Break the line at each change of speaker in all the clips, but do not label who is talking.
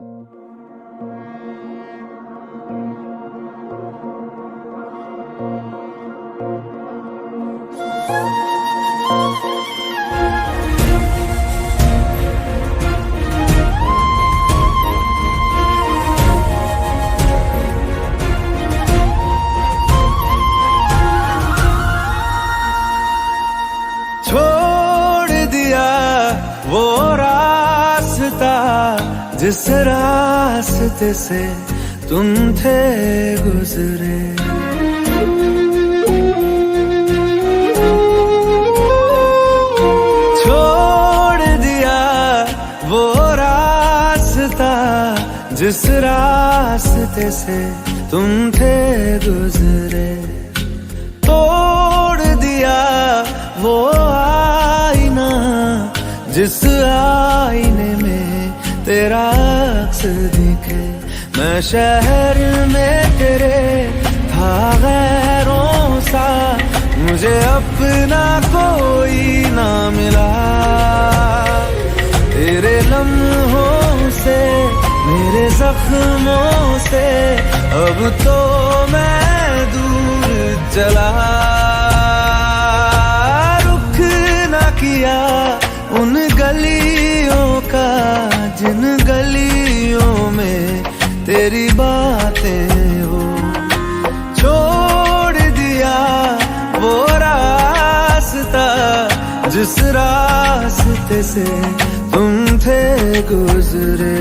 छोड़ दिया वो रास्ता जिस रास्ते से तुम थे गुजरे। छोड़ दिया वो रास्ता जिस रास्ते से तुम थे गुजरे। तोड़ दिया वो आईना जिस आईने में तेरा अक्स दिखे। मैं शहर में तेरे था गैरों सा, मुझे अपना कोई ना मिला। तेरे लम्हों से मेरे जख्मों से अब तो मैं दूर चला। रुख ना किया उन गलियों का जिन गलियों में तेरी बातें हो। छोड़ दिया वो रास्ता जिस रास्ते से तुम थे गुजरे।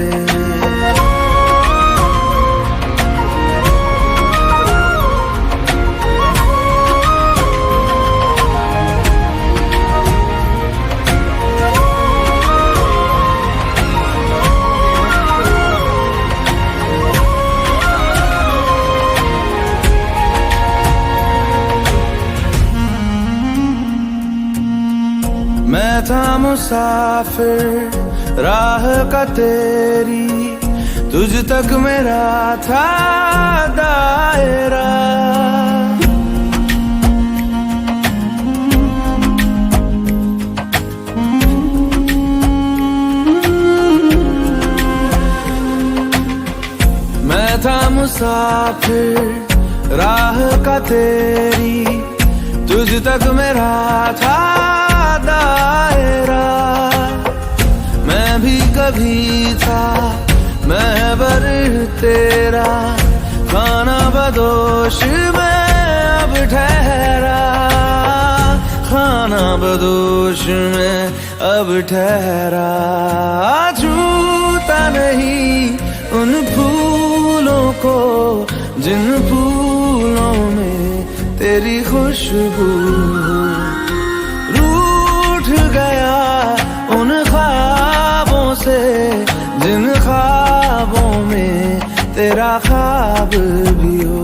मैं था मुसाफिर राह का तेरी, तुझ तक मेरा था दायरा। मैं था मुसाफिर राह का तेरी, तुझ तक मेरा था दायरा। मैं भी कभी था महबर तेरा, खाना बदोश में अब ठहरा। खाना बदोश में अब ठहरा। छूता नहीं उन फूलों को जिन फूलों में तेरी खुशबू। गया उन ख्वाबों से जिन ख्वाबों में तेरा ख्वाब भी हो।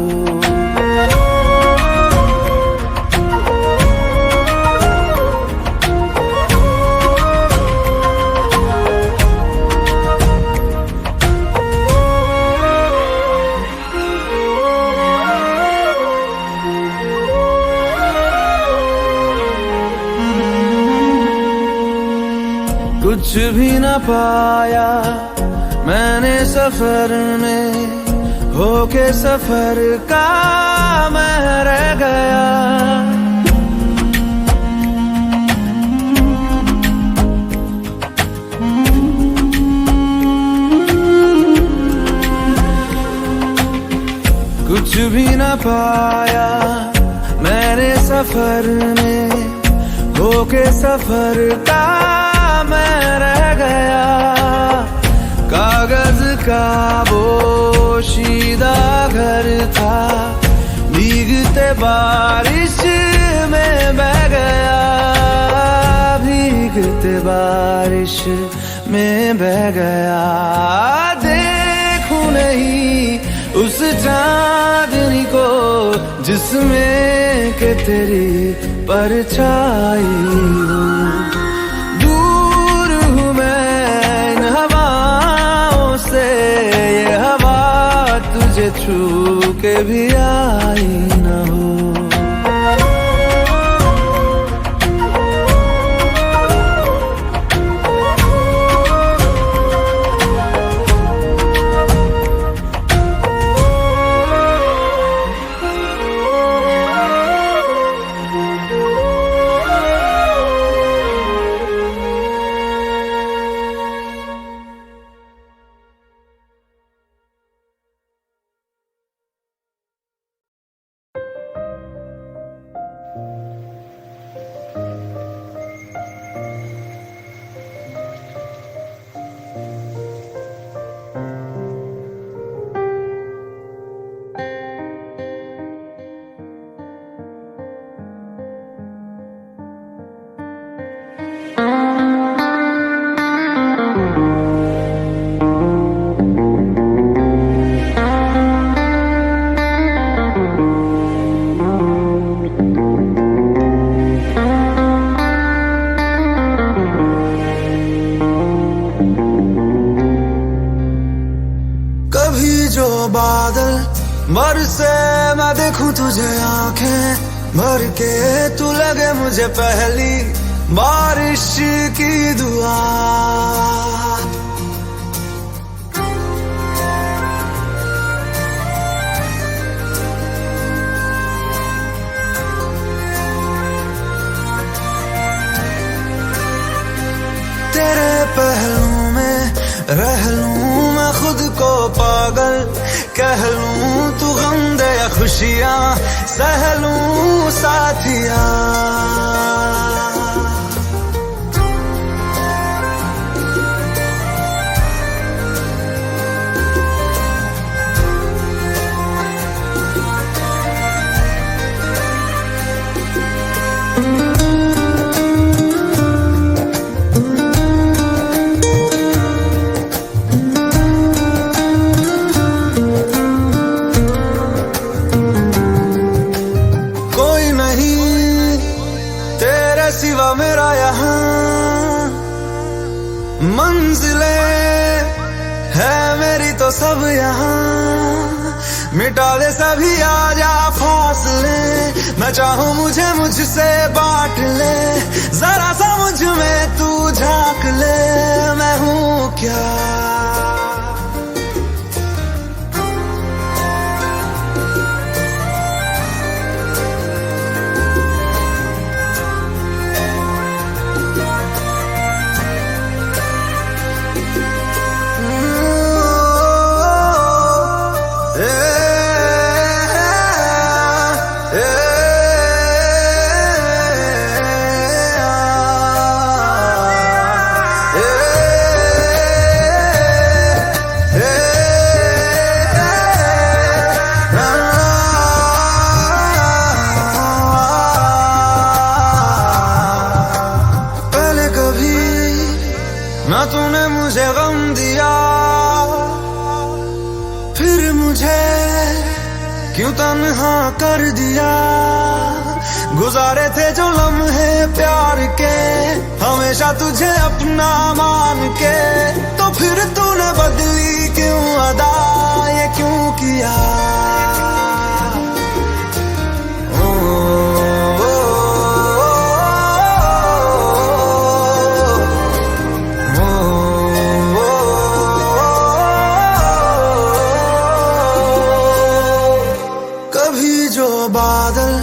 कुछ भी न पाया मैंने सफर में, होके सफर का मैं रह गया। कुछ भी न पाया मैंने सफर में, होके सफर का मैं रह गया। कागज का बोशीदा घर था, भीगते बारिश में बह गया। भीगते बारिश में बह गया। देखूं नहीं उस चांदनी को जिसमें के तेरी परछाई हो। तुझे छू के भी आई न हो। जो बादल बरसे मैं देखूं तुझे आंखें भर के, तू लगे मुझे पहली बारिश की दुआ। तेरे पहलू में रह लूं मैं खुद को पागल, कह लूं तू गम दे या खुशियां सह लूं साथिया। सिवा मेरा यहाँ मंजिलें है मेरी तो सब यहाँ, मिटा दे सभी आजा फासले, मैं चाहूँ मुझे मुझसे बांट ले, जरा सा मुझ में तू झांक ले, मैं हूँ क्या। ना तूने मुझे गम दिया, फिर मुझे क्यों तन्हा कर दिया। गुजारे थे जो लम्हे प्यार के, हमेशा तुझे अपना मान के, तो फिर तूने बदली क्यों अदा, ये क्यों किया। बादल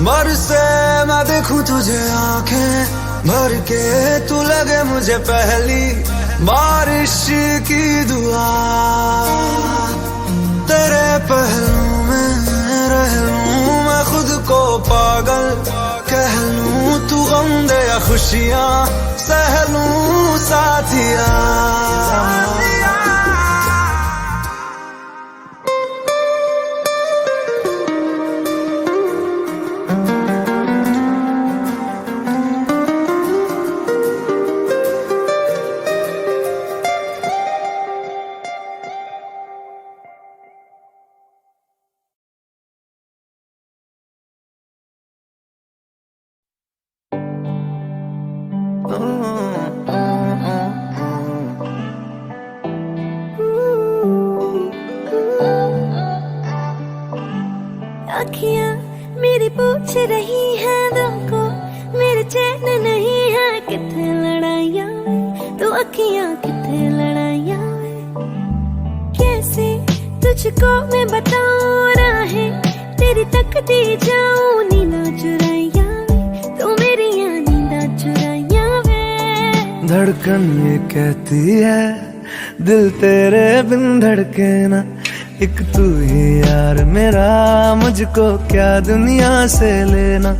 बरसे मैं देखूं तुझे आंखें भर के, तू लगे मुझे पहली बारिश की दुआ। तेरे पहलू में रह लूं मैं खुद को पागल, कह लूं तू गम दे या खुशियां सह लूं साथिया।
अखियाँ मेरी पूछ रही हैं दिल को, मेरे चैन नहीं है किथे लड़ाइयाँ, तो अखियाँ किथे लड़ाइयाँ। कैसे तुझको मैं बताऊँ राहें तेरी तकती जाऊँ, नींदा चुराइयाँ तो मेरी यहाँ नींदा चुराइयाँ वे।
धड़कन ये कहती है दिल तेरे बिन धड़के ना, एक तू ही यार मेरा, मुझको क्या दुनिया से लेना।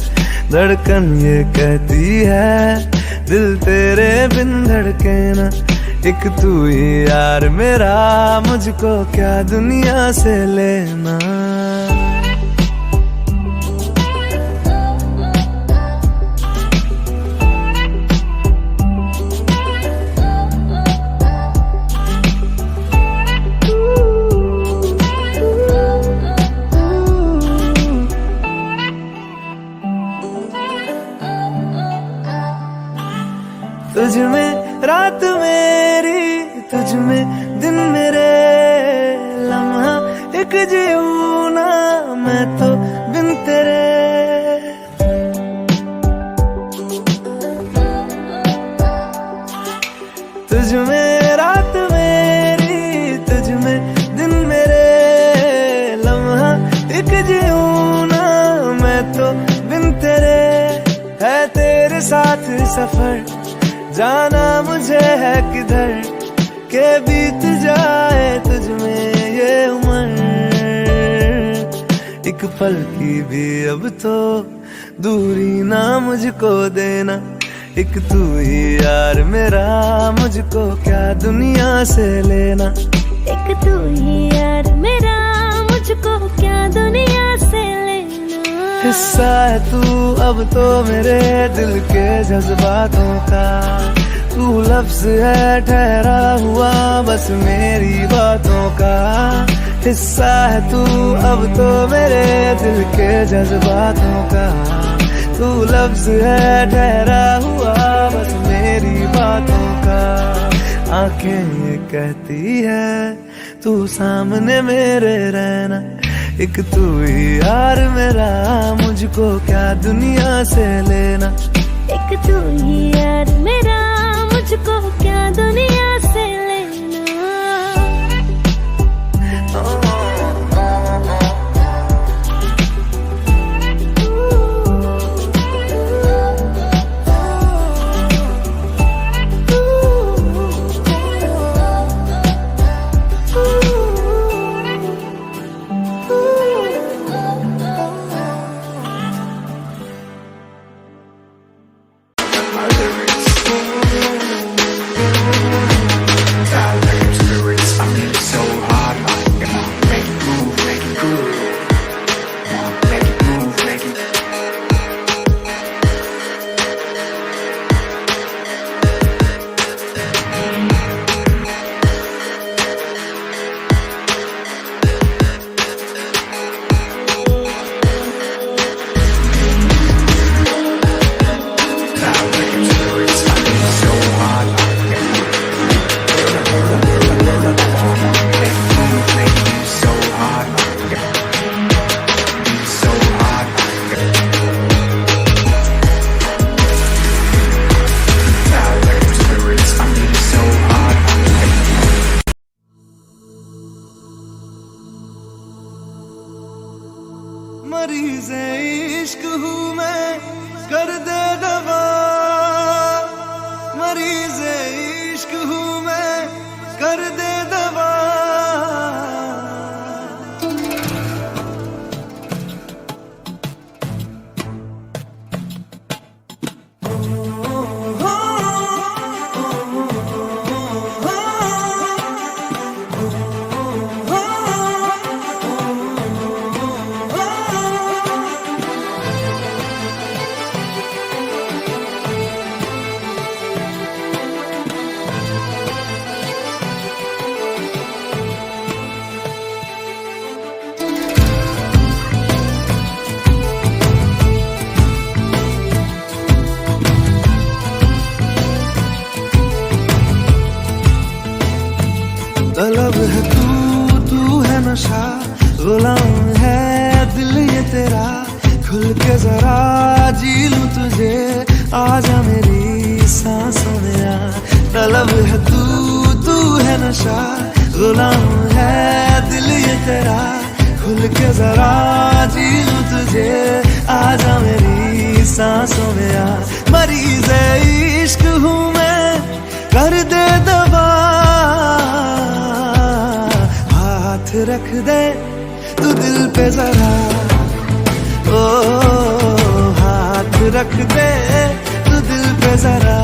धड़कन ये कहती है दिल तेरे बिन धड़के ना, एक तू ही यार मेरा, मुझको क्या दुनिया से लेना। तुझ में रात मेरी, तुझ में दिन मेरे, लम्हा जीऊं ना मैं तो बिन तेरे। तुझ में रात मेरी, तुझ में दिन मेरे, लम्हा एक जीऊं ना मैं तो बिन तेरे। है तेरे साथ सफर, जाना मुझे है किधर, के बीत जाए तुझ में ये उम्र। एक पल की भी अब तो दूरी ना मुझको देना, एक तू ही यार मेरा, मुझको क्या दुनिया से लेना।
एक तू ही यार मेरा, मुझको क्या दुनिया से लेना।
हिस्सा है तू अब तो मेरे दिल के जज्बातों का, तू लफ्ज है ठहरा हुआ बस मेरी बातों का। हिस्सा है तू अब तो मेरे दिल के जज्बातों का, तू लफ्ज है ठहरा हुआ बस मेरी बातों का। आंखें ये कहती है तू सामने मेरे रहना, एक तू ही यार मेरा, मुझको क्या दुनिया से लेना।
एक तू ही यार मेरा, मुझको क्या दुनिया से लेना।
मरीज़ इश्क हूँ मैं, कर दे दवा। मरीज़ इश्क हूँ मैं, कर दे दवा। तलब है तू है नशा, गुलाम है दिल ये तेरा। खुल के जरा जी लूं तुझे, आजा मेरी सांसों में आ। तलब है तू है नशा, गुलाम है दिल ये तेरा। खुल के जरा जी लूं तुझे, आजा मेरी सांसों में आ। मरीज़ इश्क हूँ मैं, कर दे दवा। हाथ रख दे तू दिल पे जरा, ओ हाथ रख दे तू दिल पे जरा।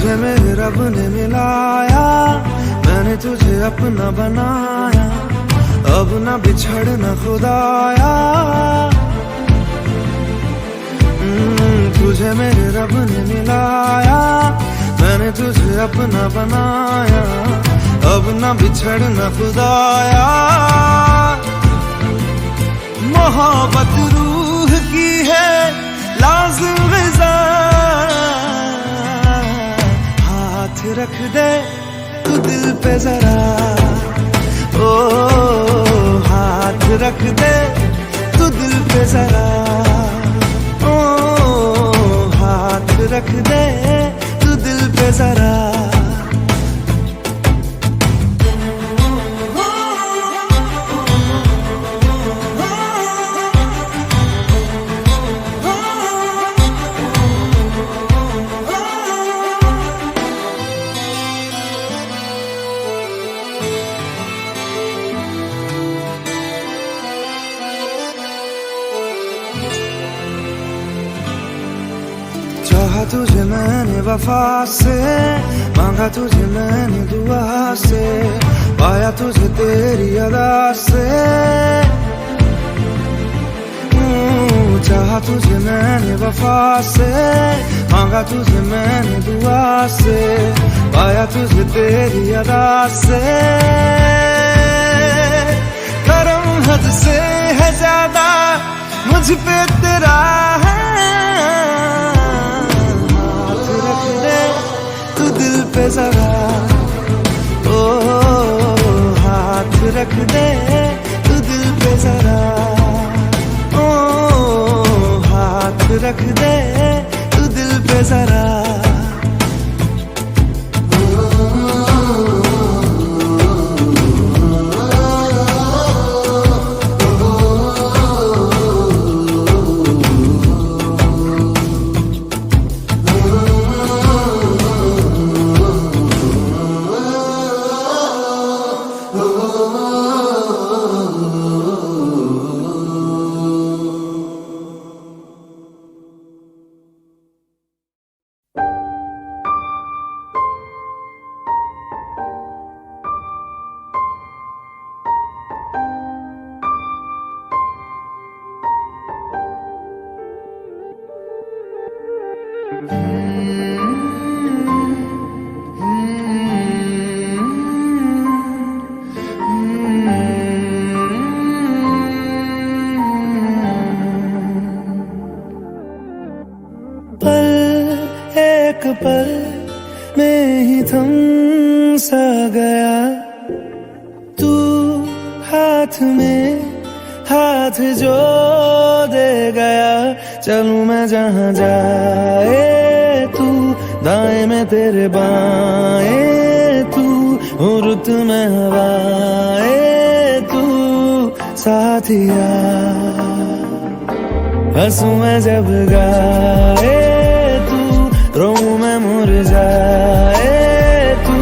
तुझे मेरे रब ने मिलाया, मैंने तुझे अपना बनाया, अब ना बिछड़ना खुदाया। तुझे मेरे रब ने मिलाया, मैंने तुझे अपना बनाया, अब ना बिछड़ना खुदाया। मोहब्बत रूह की है लाज़िम ग़िज़ा, हाथ रख दे तू दिल पे जरा, ओ हाथ रख दे तू दिल पे जरा, ओ हाथ रख दे तू दिल पे जरा। चाहा तुझे मैंने वफा से, मांगा तुझे मैंने दुआ से, पाया तुझे तेरी अदा से। चाहा तुझे मैंने वफा से, मांगा तुझे मैंने दुआ से, पाया तुझे तेरी अदा से। करम हद से है ज्यादा मुझ पे तेरा है, दिल पे जरा, ओ हाथ रख दे तू दिल पे जरा, ओ हाथ रख दे तू दिल पे जरा। एक पल में ही थम सा गया, तू हाथ में हाथ जो दे गया। चलूं मैं जहां जाए तू, दाएं में तेरे बाएं तू, रुत में हवाएं तू साथिया। हंसूं मैं जब गाए तू, रोऊं मैं मुरझाए तू,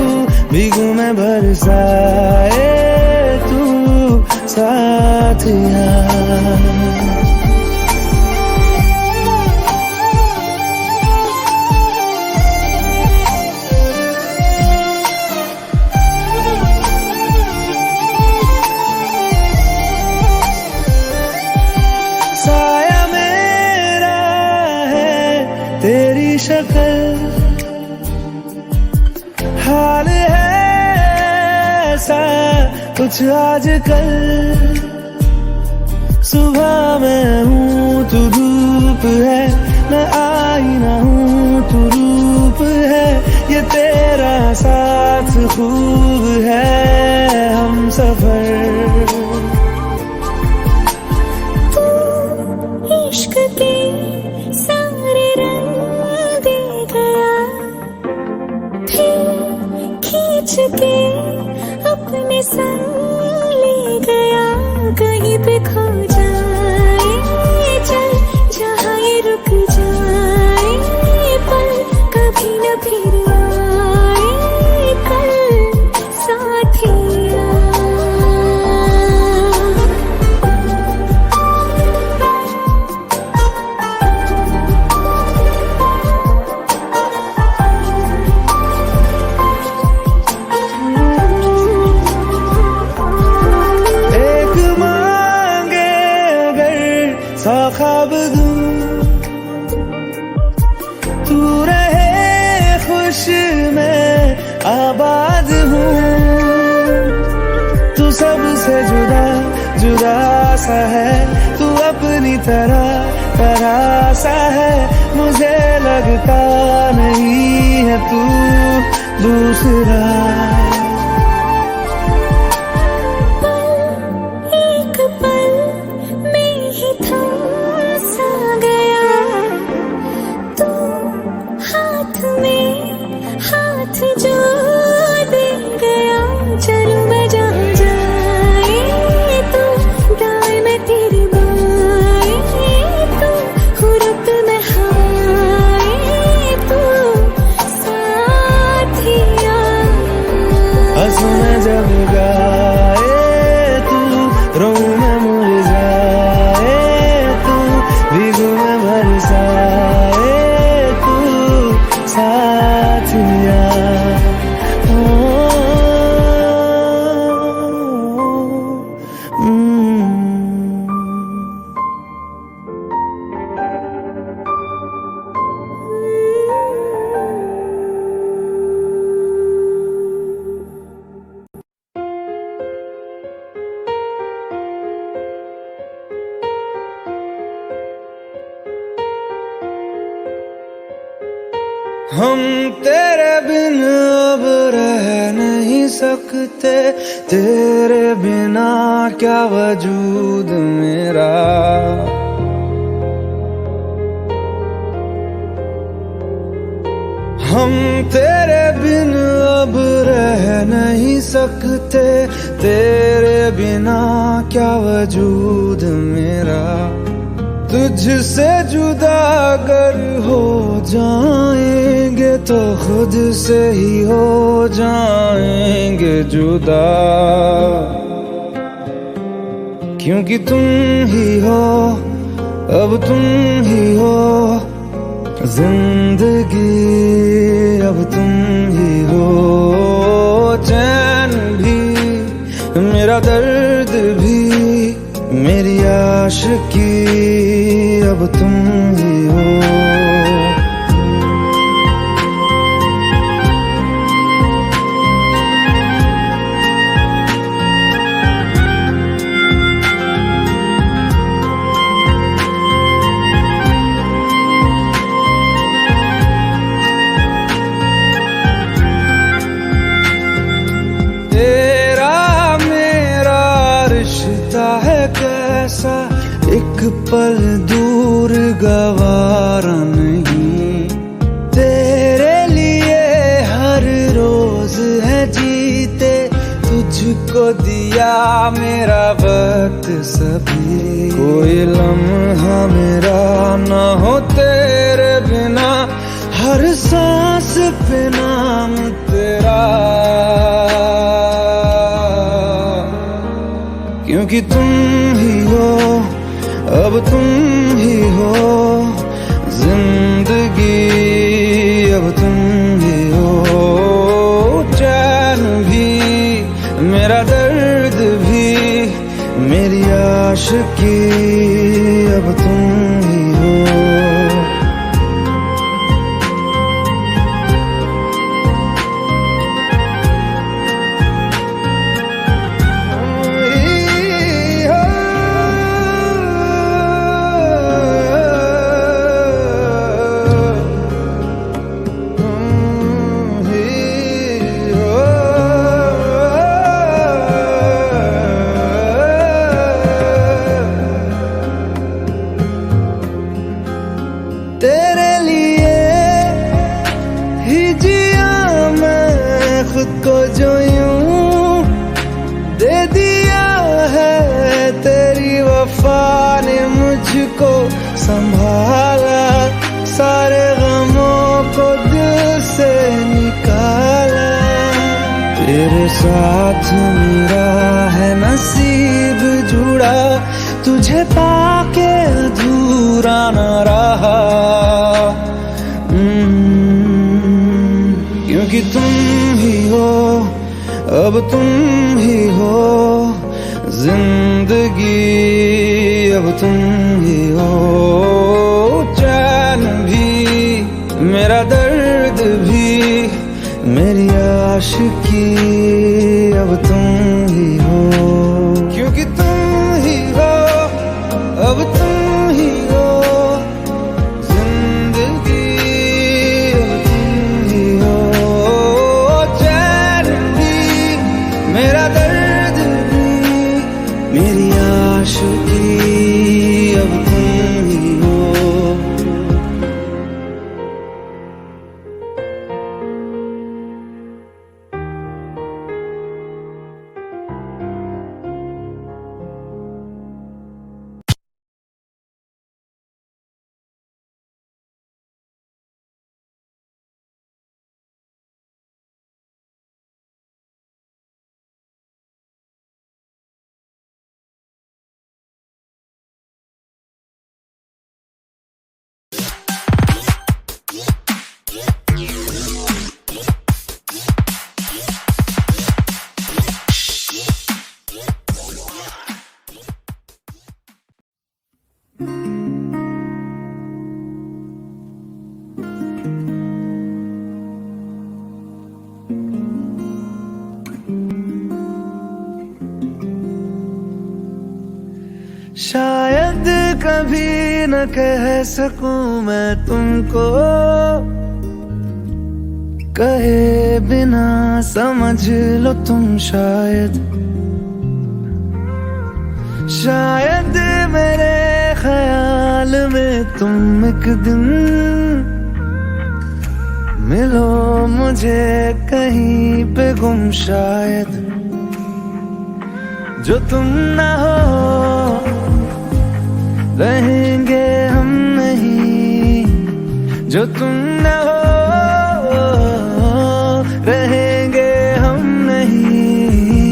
भीगूं मैं बरसाए तू साथिया। साया मेरा है तेरी शक्ल, हाल है ऐसा कुछ आजकल। सुबह मैं हूँ तू धूप है, मैं आईना हूँ तू रूप है। ये तेरा साथ खूब है हम सफर।
इश्क के सारे रंग दे गया, फिर खींच के अपने संग ले गया। कहीं पे खो जाए चल, जहाँ ये रुक जाए पल, कभी न फिर आए कल साथिया।
सा ख्वाब दूं, तू रहे खुश मैं आबाद हूँ। तू सबसे जुदा जुदा सा है, तू अपनी तरह सा है, मुझे लगता नहीं है तू दूसरा।
एक पल में ही थम सा गया, तू हाथ में हाथ जो दे गया। चलूं मैं जहाँ जाए तू, दाएं में तेरे बाएं तू, खुरक में हवाएं तू, साथिया।
हंसूं मैं जब गाए तू, रोऊं मैं मुरझाए तू, भीगूं मैं बरसाए तू, साथिया। हम तेरे बिन अब रह नहीं सकते, तेरे बिना क्या वजूद मेरा। हम तेरे बिन अब रह नहीं सकते, तेरे बिना क्या वजूद मेरा। तुझसे जुदा अगर हो जाएंगे तो खुद से ही हो जाएंगे जुदा, क्योंकि तुम ही हो, अब तुम ही हो जिंदगी, अब तुम ही हो। चैन भी मेरा दर्द भी मेरी आशिकी, अब तुम ही हो। तेरा मेरा रिश्ता है कैसा, एक पल दूर गवारा नहीं। तेरे लिए हर रोज है जीते, तुझको दिया मेरा वक्त सभी। कोई लम्हा मेरा ना हो तेरे बिना, हर सांस पे नाम तेरा, क्योंकि तुम ही हो, अब तुम ही हो जिंदगी, अब तुम ही हो। चैन भी मेरा दर्द भी मेरी आशिकी, अब तुम ही हो। तेरे लिए ही जिया मैं खुद को, जो यूं दे दिया है तेरी वफा ने मुझको संभाला। सारे गमों को दिल से निकाला, तेरे साथ मेरा है नसीब जुड़ा, तुझे पाके अधूरा न रहा। क्योंकि तुम ही हो, अब तुम ही हो जिंदगी, अब तुम ही हो, चैन भी मेरा दर्द भी मेरी आशिकी, अब तुम ही हो, क्योंकि तुम ही हो, अब तुम ही हो जिंदगी, अब तुम ही हो, चैन भी मेरा दर्द भी मेरी आशिकी, अब तुम ही हो। शायद कभी न कह सकूं मैं तुमको, कहे बिना समझ लो तुम शायद, शायद मेरे ख्याल में तुम एक दिन मिलो मुझे कहीं पे गुम, शायद जो तुम ना हो रहेंगे हम नहीं, जो तुम न हो रहेंगे हम नहीं,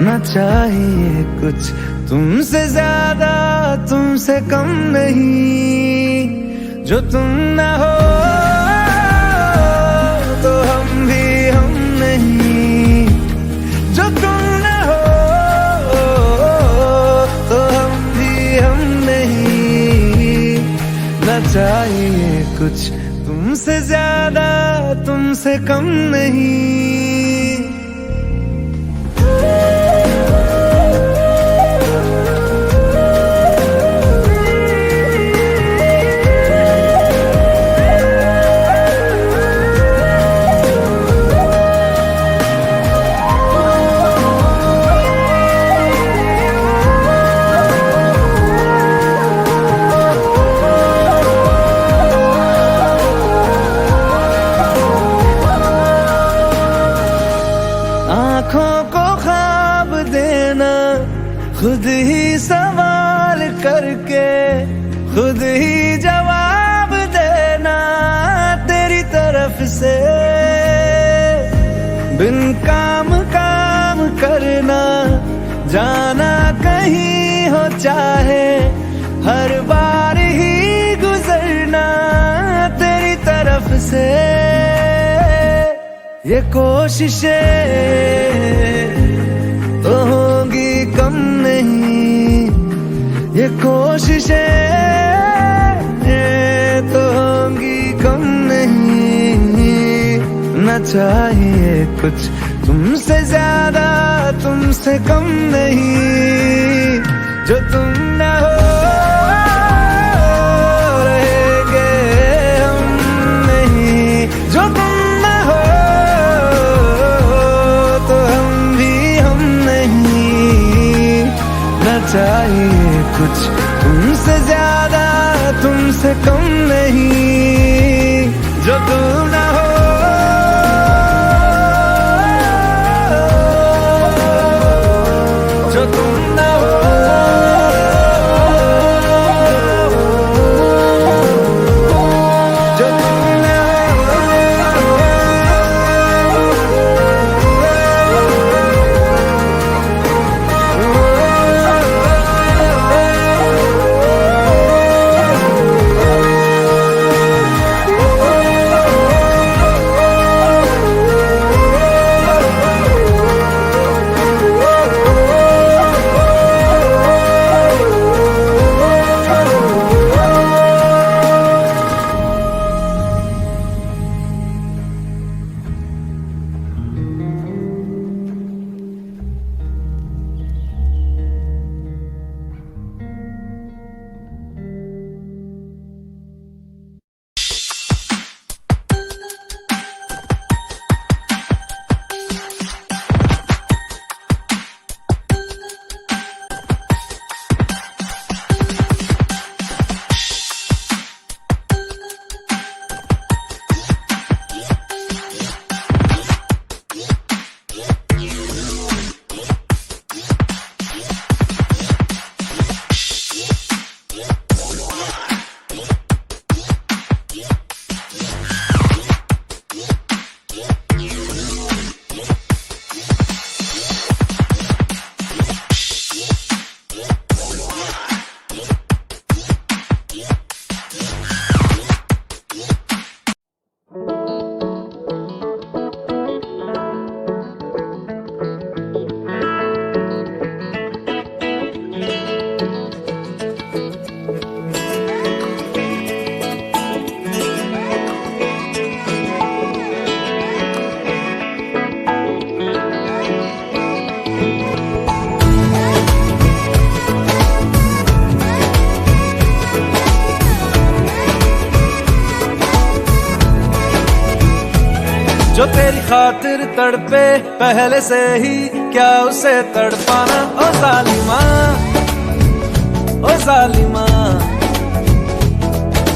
न चाहिए कुछ तुमसे ज्यादा तुमसे कम नहीं, जो तुम न हो तो हम भी हम नहीं, जो तुम न हो तो हम भी हम नहीं, न चाहिए कुछ तुमसे ज्यादा तुमसे कम नहीं। आँखों को ख्वाब देना, खुद ही सवाल करके खुद ही जवाब देना तेरी तरफ से, बिन काम काम करना, जाना कहीं हो चाहे हर बार ही गुजरना तेरी तरफ से, ये कोशिशें तो होंगी कम नहीं, ये कोशिशें तो होंगी कम नहीं, न चाहिए कुछ तुमसे ज्यादा तुमसे कम नहीं, जो तुम न हो रहेंगे हम नहीं, जो तुम न हो तो हम भी हम नहीं, न चाहिए कुछ तुमसे ज्यादा तुमसे कम नहीं, जो तुम न हो जो तुम न हो जो तुम न हो खातिर तड़पे पहले से ही, क्या उसे तड़पाना। ओ जालिमा, ओ जालिमा,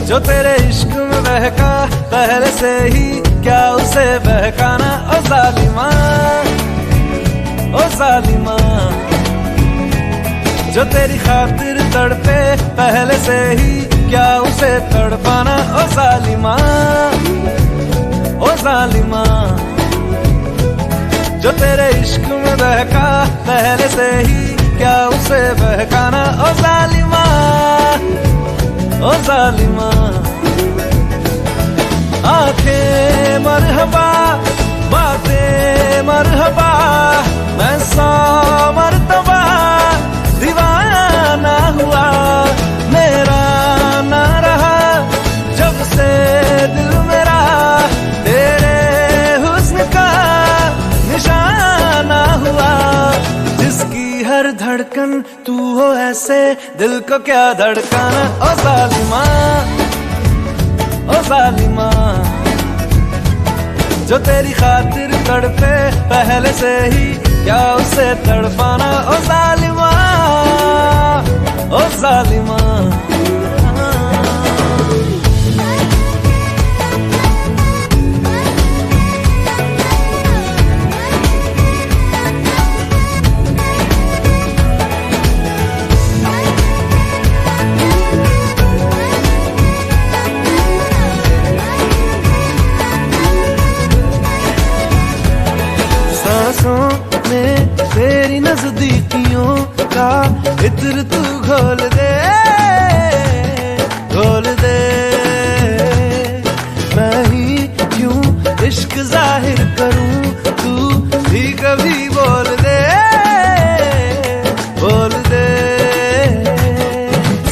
जो तेरे इश्क में बहका पहले से ही, क्या उसे बहकाना। ओ जालिमा, ओ जालिमा, जो तेरी खातिर तड़पे पहले से ही, क्या उसे तड़पाना। ओ जालिमा, ओ जालिमा, जो तेरे इश्क में बहका पहले से ही, क्या उसे बहकाना। ओ जालिमा, ओ जालिमा, आंखें मरहबा, बातें मरहबा, मैं 100 मरतबा दीवाना हुआ। मेरा ना रहा जब से दिल मेरा, तेरे हुस्न का निशाना हुआ। जिसकी हर धड़कन तू हो ऐसे, दिल को क्या धड़काना। ओ जालिमा, ओ जालिमा, जो तेरी खातिर तड़पे पहले से ही, क्या उसे तड़पाना। ओ जालिमा, ओ जालिमा। सांसों में तेरी नजदीकियों का इत्र तू घोल दे, घोल दे। मैं ही क्यों इश्क जाहिर करूं, तू भी कभी बोल दे, बोल दे।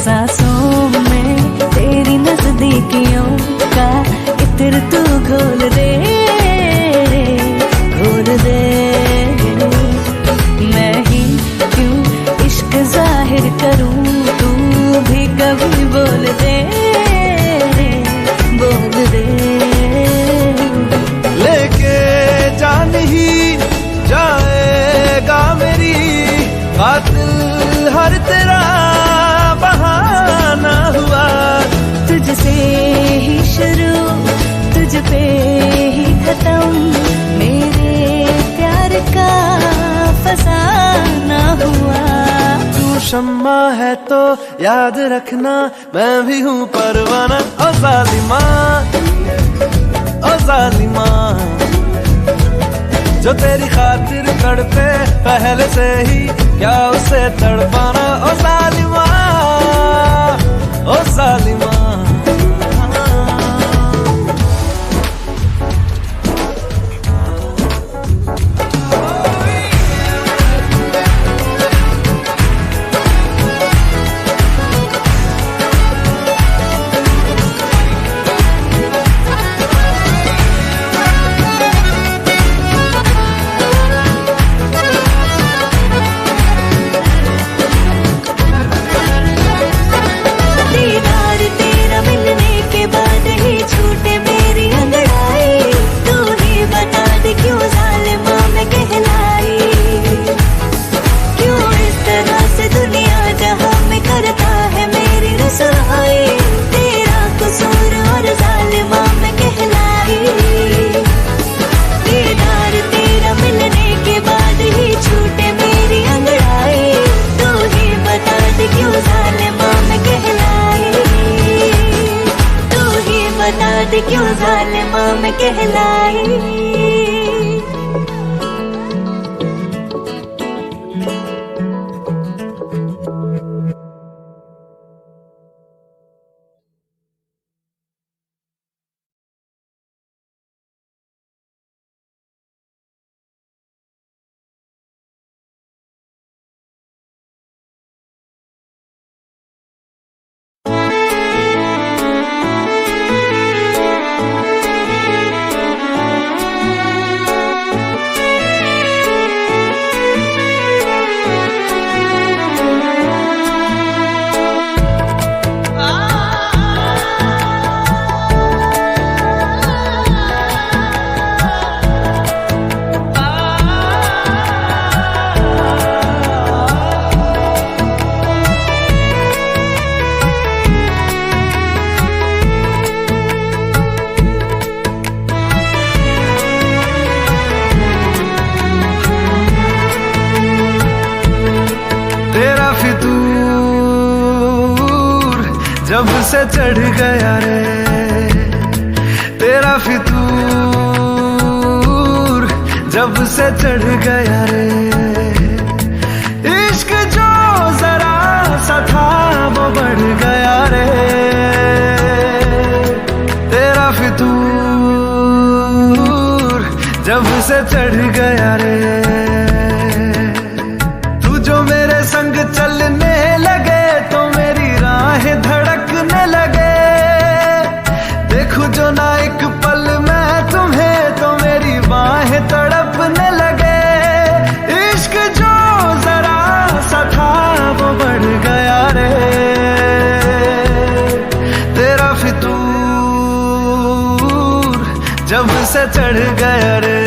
सांसों में तेरी नजदीकियों का इत्र तू घोल दे, घोल दे। मैं ही क्यों इश्क जाहिर करूं, तू भी कभी बोल दे, बोल दे।
लेके जान ही जाएगा मेरी, कातिल हर तेरा बहाना हुआ।
तुझसे ही शुरू, तुझ पे ही खत्म, मेरे प्यार का फसाना हुआ।
तू शम्मा है तो याद रखना, मैं भी हूँ परवाना। ओ जालिमा, ओ जालिमा, जो तेरी खातिर तड़पे पहले से ही, क्या उसे तड़पाना। ओ जालिमा, ओ जालिमा।
क्यों जालिमा मैं कहलाई।
जब से चढ़ गया रे तेरा फितूर, जब से चढ़ गया रे इश्क जो जरा सा था वो बढ़ गया रे तेरा फितूर, जब से चढ़ गया रे। तू जो मेरे संग चलने लगे तो मेरी राहें धड़कने लगे, देखूं जो ना एक पल मैं तुम्हें तो मेरी बाहें तड़पने लगे। इश्क जो जरा सा था वो बढ़ गया रे तेरा फितूर, जब से चढ़ गया रे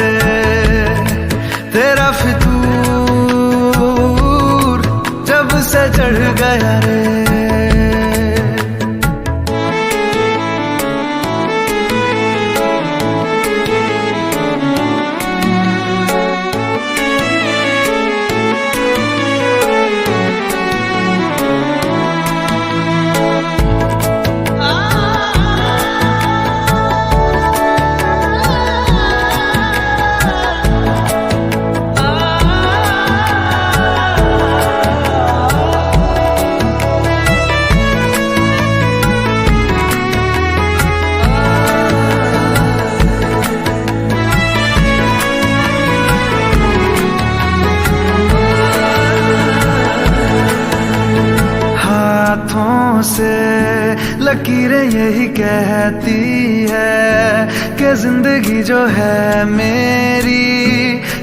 तेरा फितूर, जब से चढ़ गया रे। हाथों से लकीरें यही कहती है कि जिंदगी जो है मेरी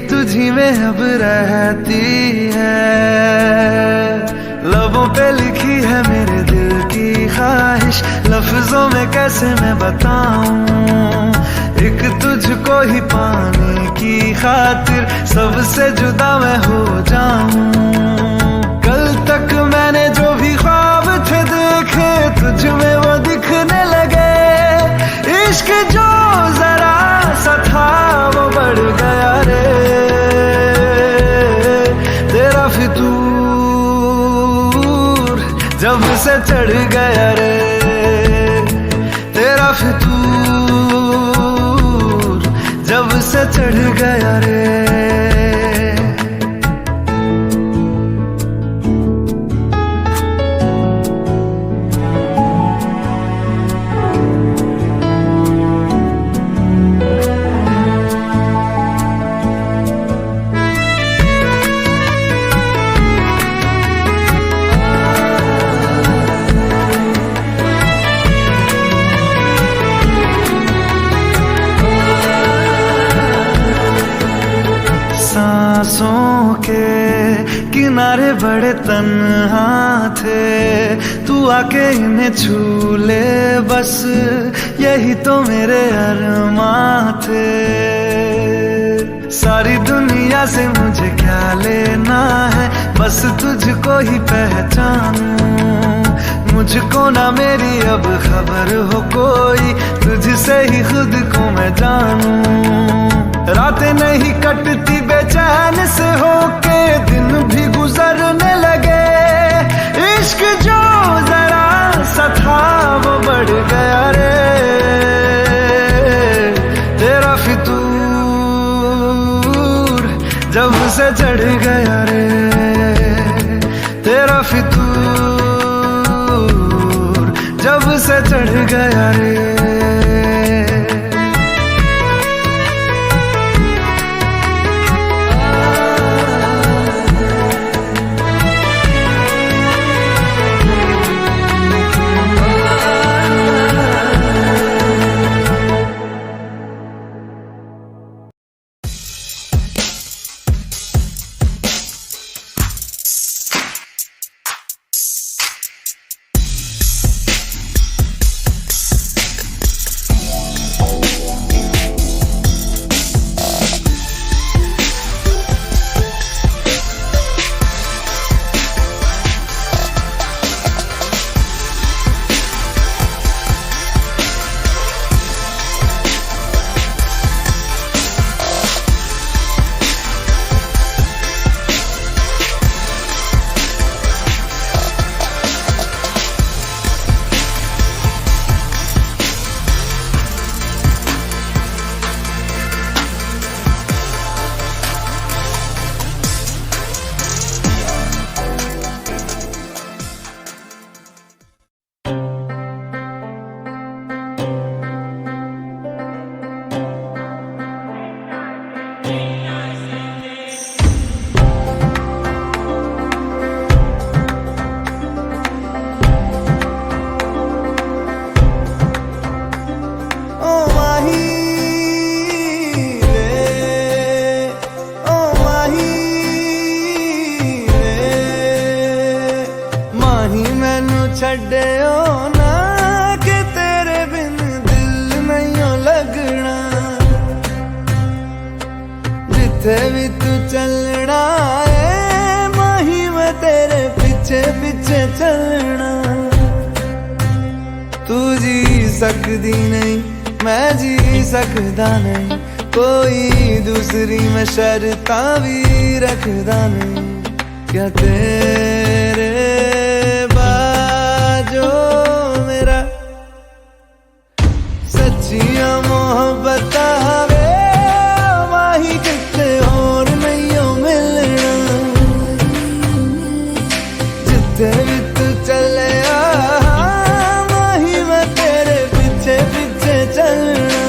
तुझी में अब रहती है। लबों पे लिखी है मेरे दिल की ख्वाहिश, लफ्जों में कैसे मैं बताऊं, एक तुझको ही पाने की खातिर सबसे जुदा मैं हो जाऊं। कल तक मैंने जो भी ख्वाब थे देखे तुझ में वो दिखने लगे, इश्क जो जरा सा था वो बढ़ गया रे तेरा फितूर, जब से चढ़ गया रे तेरा फितूर, जब से चढ़ गया रे। सांसों के किनारे बड़े तन्हा थे, तू आके इन्हें छू ले बस यही तो मेरे अरमां थे। सारी दुनिया से मुझे क्या लेना है, बस तुझको ही पहचानूं, मुझको ना मेरी अब खबर हो कोई, तुझसे ही खुद को मैं जानूं। रातें नहीं कटती बेचैन से होके दिन भी गुजरने लगे, इश्क जो जरा सा था वो बढ़ गया रे तेरा फितूर, जब से चढ़ गया रे तेरा फितूर, जब से चढ़ गया रे। छड़ियो ना कि तेरे बिन दिल नहीं हो लगना। जिथे भी तू चलना है माही मैं तेरे पीछे पीछे चलना। तू जी सकदी नहीं मैं जी सकदा नहीं, कोई दूसरी मैं शर्तां भी रखदा नहीं। क्या तेरे बाजो मेरा सच्चियां मोहब्बत वे माही किते और नहीं हो मिलना। जिथे भी तू चले माही मैं तेरे पीछे पीछे चलना।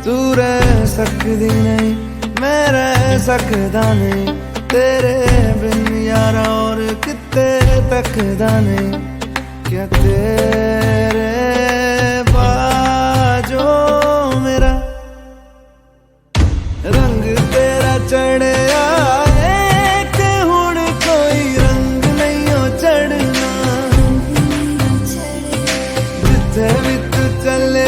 तू रह सकदी नहीं मैं रह सकदा नहीं, तेरे बिन यारा और किते तकदा नहीं। क्या तेरे बाजो मेरा रंग तेरा चढ़िया है कि हुण कोई रंग नहीं हो चढ़ना। जिथे भी तू चले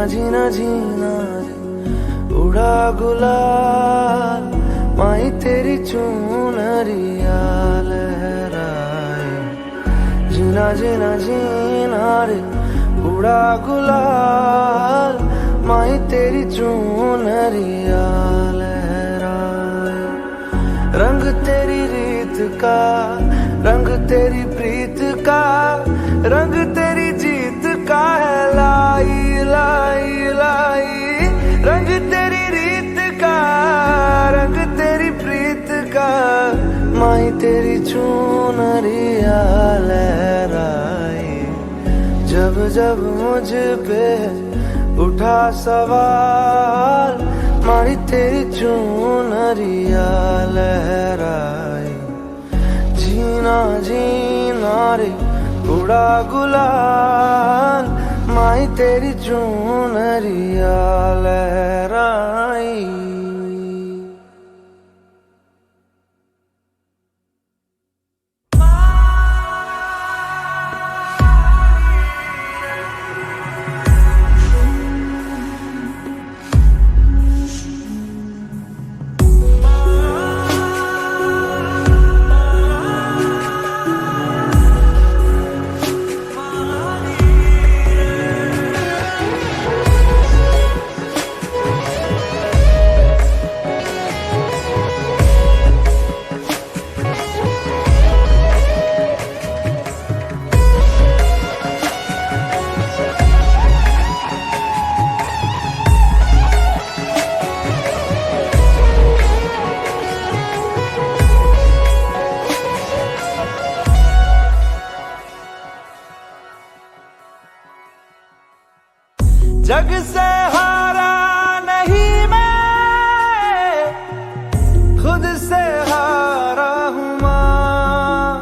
जीना जीना उड़ा गुलाल माई तेरी चुनरिया लहराए। जीना जीना जीना रे उड़ा गुलाल माई तेरी चुनरिया लहराए। रंग तेरी रीत का रंग तेरी प्रीत का रंग तेरी जीत का है लाई लाई लाई। रंग तेरी रीत का रंग तेरी प्रीत का माई तेरी चुनरिया लहराए। जब जब मुझ पे उठा सवाल माई तेरी चुनरिया लहराए। जीना जीना रे उड़ा गुलाल माई तेरी चुनरिया लहराई। जग से हारा नहीं मैं, खुद से हारा हूं मां।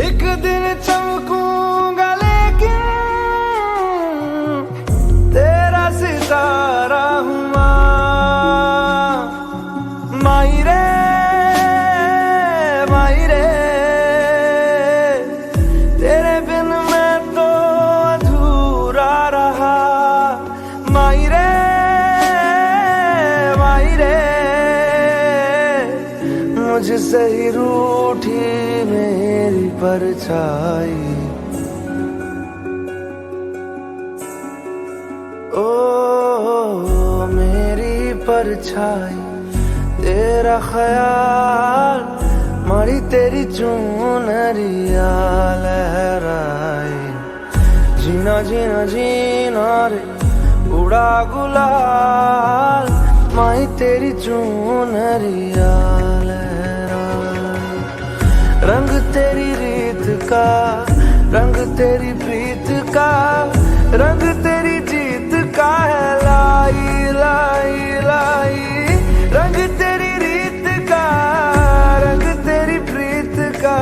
एक दिन चमकूंगा लेकिन तेरा सितारा हूं मां। माई रे माई रे, तेरे बिन मैं तो अधूरा रहा। माई रे माई रे, मुझसे ही रूठी मेरी परछाई। ओ मेरी परछाई, तेरा ख्याल मारी तेरी चुनरिया लहराए। जीना जीना जीना रे उड़ा गुलाल, माई तेरी चुनरिया लहराए। रंग तेरी रीत का, रंग तेरी प्रीत का, रंग तेरी जीत का है लाई लाई लाई। रंग तेरी रीत का, रंग तेरी प्रीत का,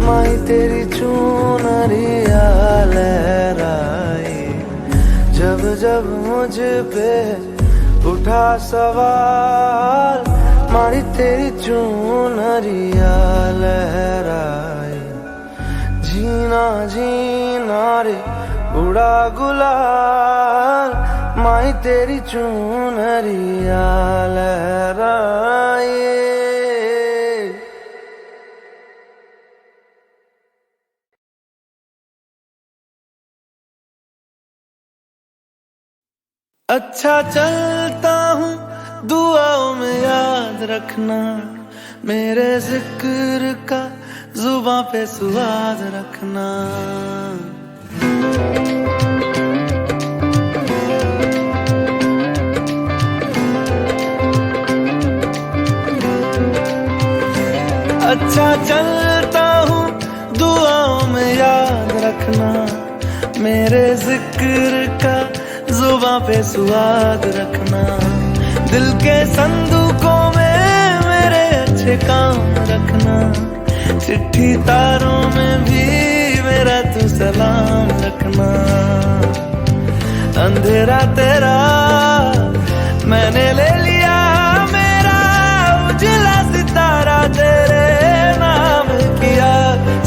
माई तेरी चुनरिया लहराए। जब जब मुझ पे उठा सवाल, मारी तेरी चुनरिया लहराए। जीना जीना रे उड़ा गुलाल, माई तेरी चुनरिया लहराए। अच्छा चलता हूँ दुआओं में याद रखना, मेरे जिक्र का जुबां पे स्वाद रखना। अच्छा चलता हूँ दुआओं में याद रखना, मेरे जिक्र का जुबां पे स्वाद रखना। दिल के संदूकों में मेरे अच्छे काम रखना, चिट्ठी तारों में भी मेरा तू सलाम रखना। अंधेरा तेरा मैंने ले लिया, मेरा उजला सितारा तेरे नाम किया।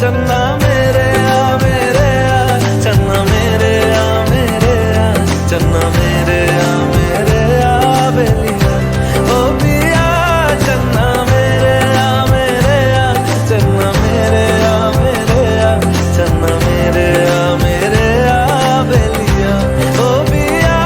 चन्ना मेरे आ मेरे आ, चन्ना मेरे आ मेरे आ, चन्ना मेरे आ मेरे आ बेलिया। ओ पिया चन्ना मेरे आ मेरे आ, चन्ना मेरे आ मेरे आ, चन्ना मेरे आ मेरे आ बेलिया। ओ पिया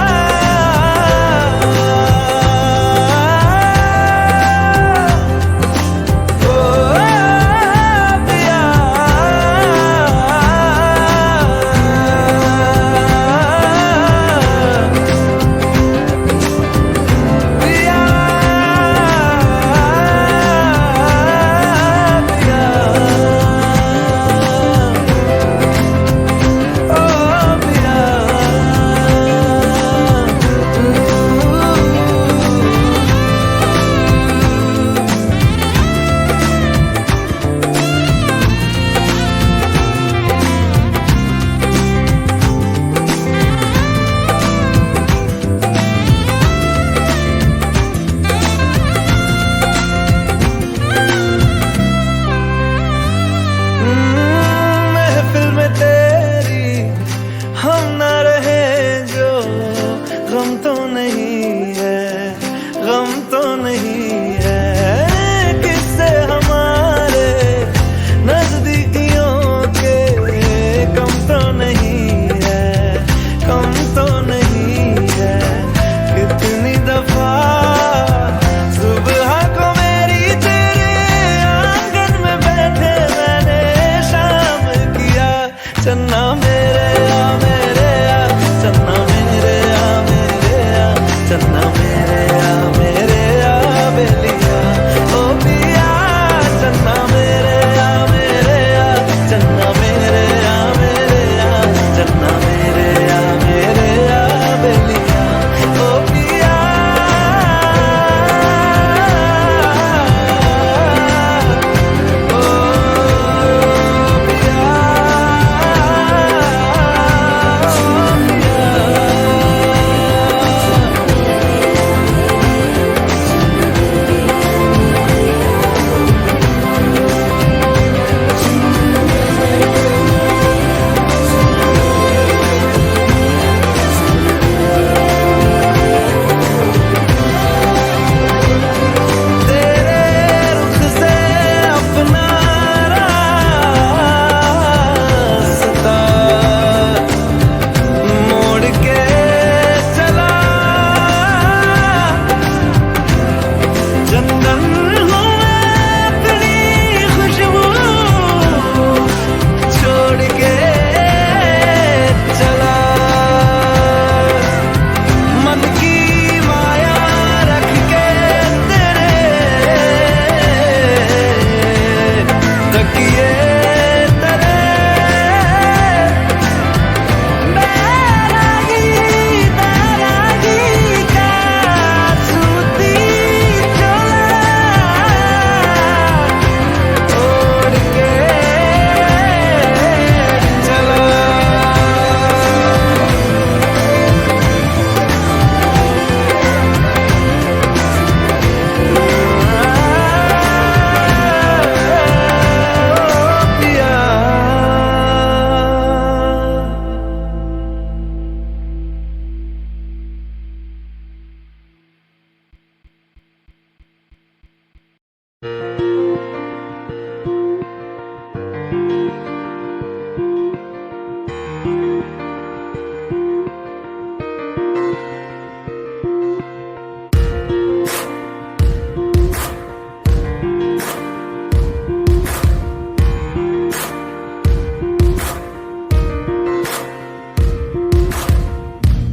चन्ना मेरे आ मेरे आ, चन्ना मेरे आ मेरे आ,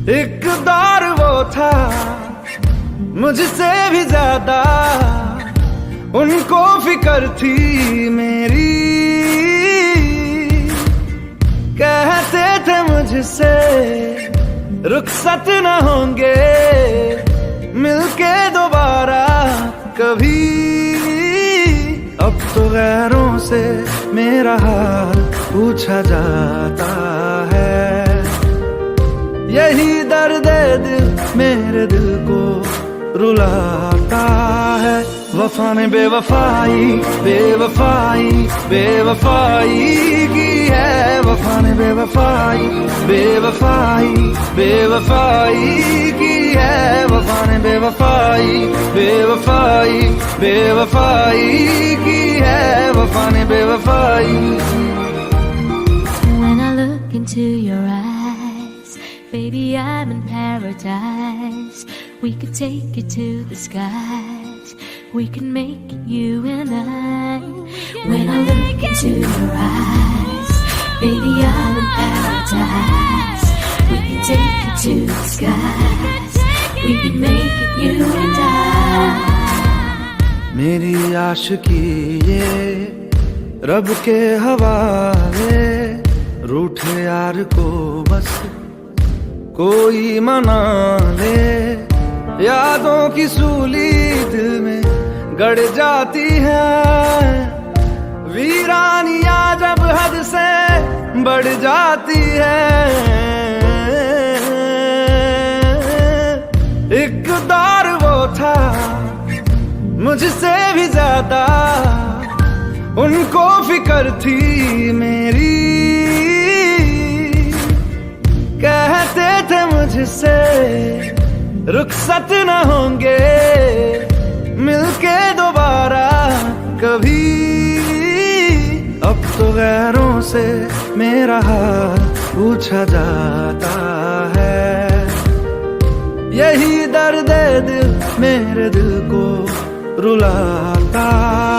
एक दौर वो था मुझसे भी ज्यादा उनको फिक्र थी मेरी, कहते थे मुझसे रुखसत न होंगे मिलके दोबारा कभी। अब तो गैरों से मेरा हाल पूछा जाता है, यही दर्द दिल मेरे दिल को रुलाता है। वफा ने बेवफाई बेवफाई बेवफाई की है, वफा ने बेवफाई बेवफाई बेवफाई की है, वफा ने बेवफाई बेवफाई बेवफाई की है, वफा ने बेवफाई।
When I look into your eyes, baby, I'm in paradise. We could take it to the skies. We can make it you and I. When I look into your eyes, baby, I'm in paradise. We can take it to the skies. We can make it you and I.
मेरी आशिकी ये रब के हवाले, रूठे यार को बस कोई मना ले। यादों की सूली दिल में गड़ जाती है, वीरानियां जब हद से बढ़ जाती है। एक दौर वो था मुझसे भी ज्यादा उनको फिक्र थी मेरी, कहते थे मुझसे रुखसत न होंगे मिलके दोबारा कभी। अब तो गैरों से मेरा हाल पूछा जाता है, यही दर्द दिल मेरे दिल को रुलाता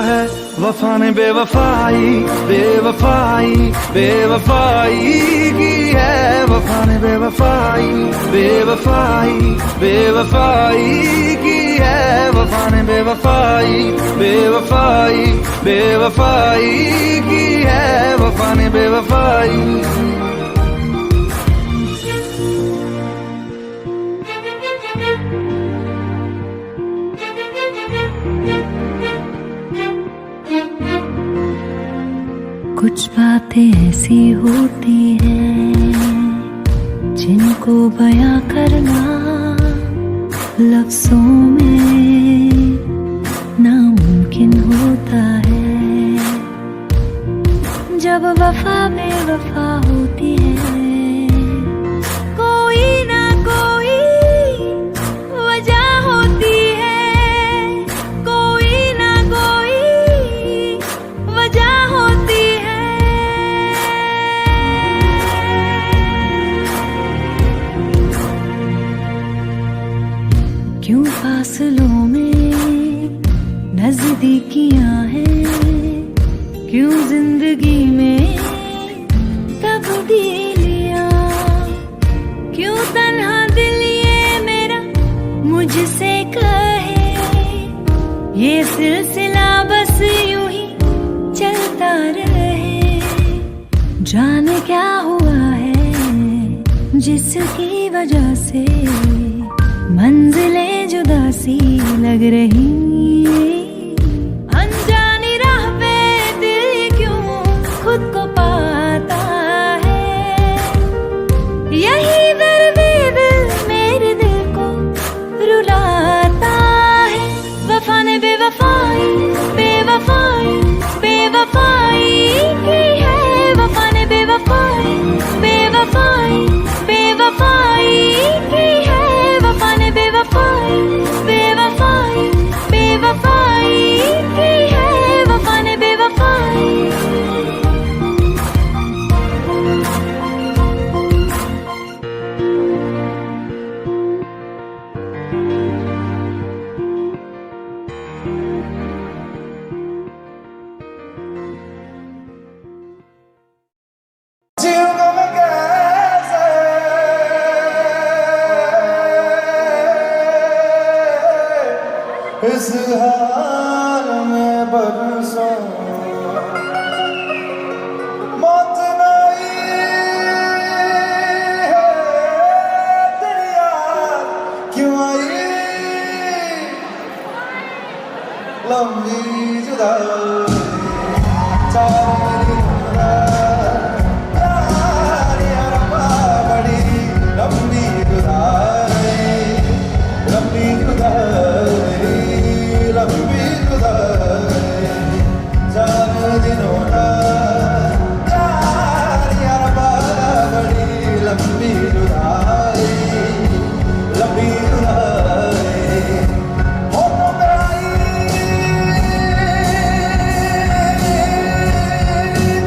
है। वफा ने बेवफाई बेवफाई बेवफाई की है, वफा ने बेवफाई बेवफाई बेवफाई की है, वफा ने बेवफाई बेवफाई बेवफाई की है, वफा ने बेवफाई।
कुछ बातें ऐसी होती हैं जिनको बयां करना लफ्जों में नामुमकिन होता है। जब वफा बेवफा होती है, कोई ना कोई वजह होती है, कोई ना कोई वजह होती है। क्यों फासलों में नजदीकियां हैं, क्यों जिंदगी में तब्दीलियां, क्यों तन्हा दिल ये मेरा मुझसे कहे, ये सिलसिला बस यूं ही चलता रहे। जाने क्या हुआ है जिसकी वजह से मंजिलें जुदा सी लग रही, अनजानी राह पे दिल क्यों खुद को पाता है। यही दर्द दिल मेरे दिल को रुलाता है। वफा ने बेवफाई बेवफाई बेवफाई की है, वफा ने बेवफाई बेवफाई बेवफाई की है, वफा ने बेवफाई बेवफाई बेवफाई
इस हाल में बरसों मौत नहीं है दुनिया क्यों आई लंबी जुदाई चांदनी बड़ी लंबी जुदाई लंबी जुदाई लंबी जुदाई चार दिनों बड़ी लंबी जुदाई लंबी जुदाई होठों पे आई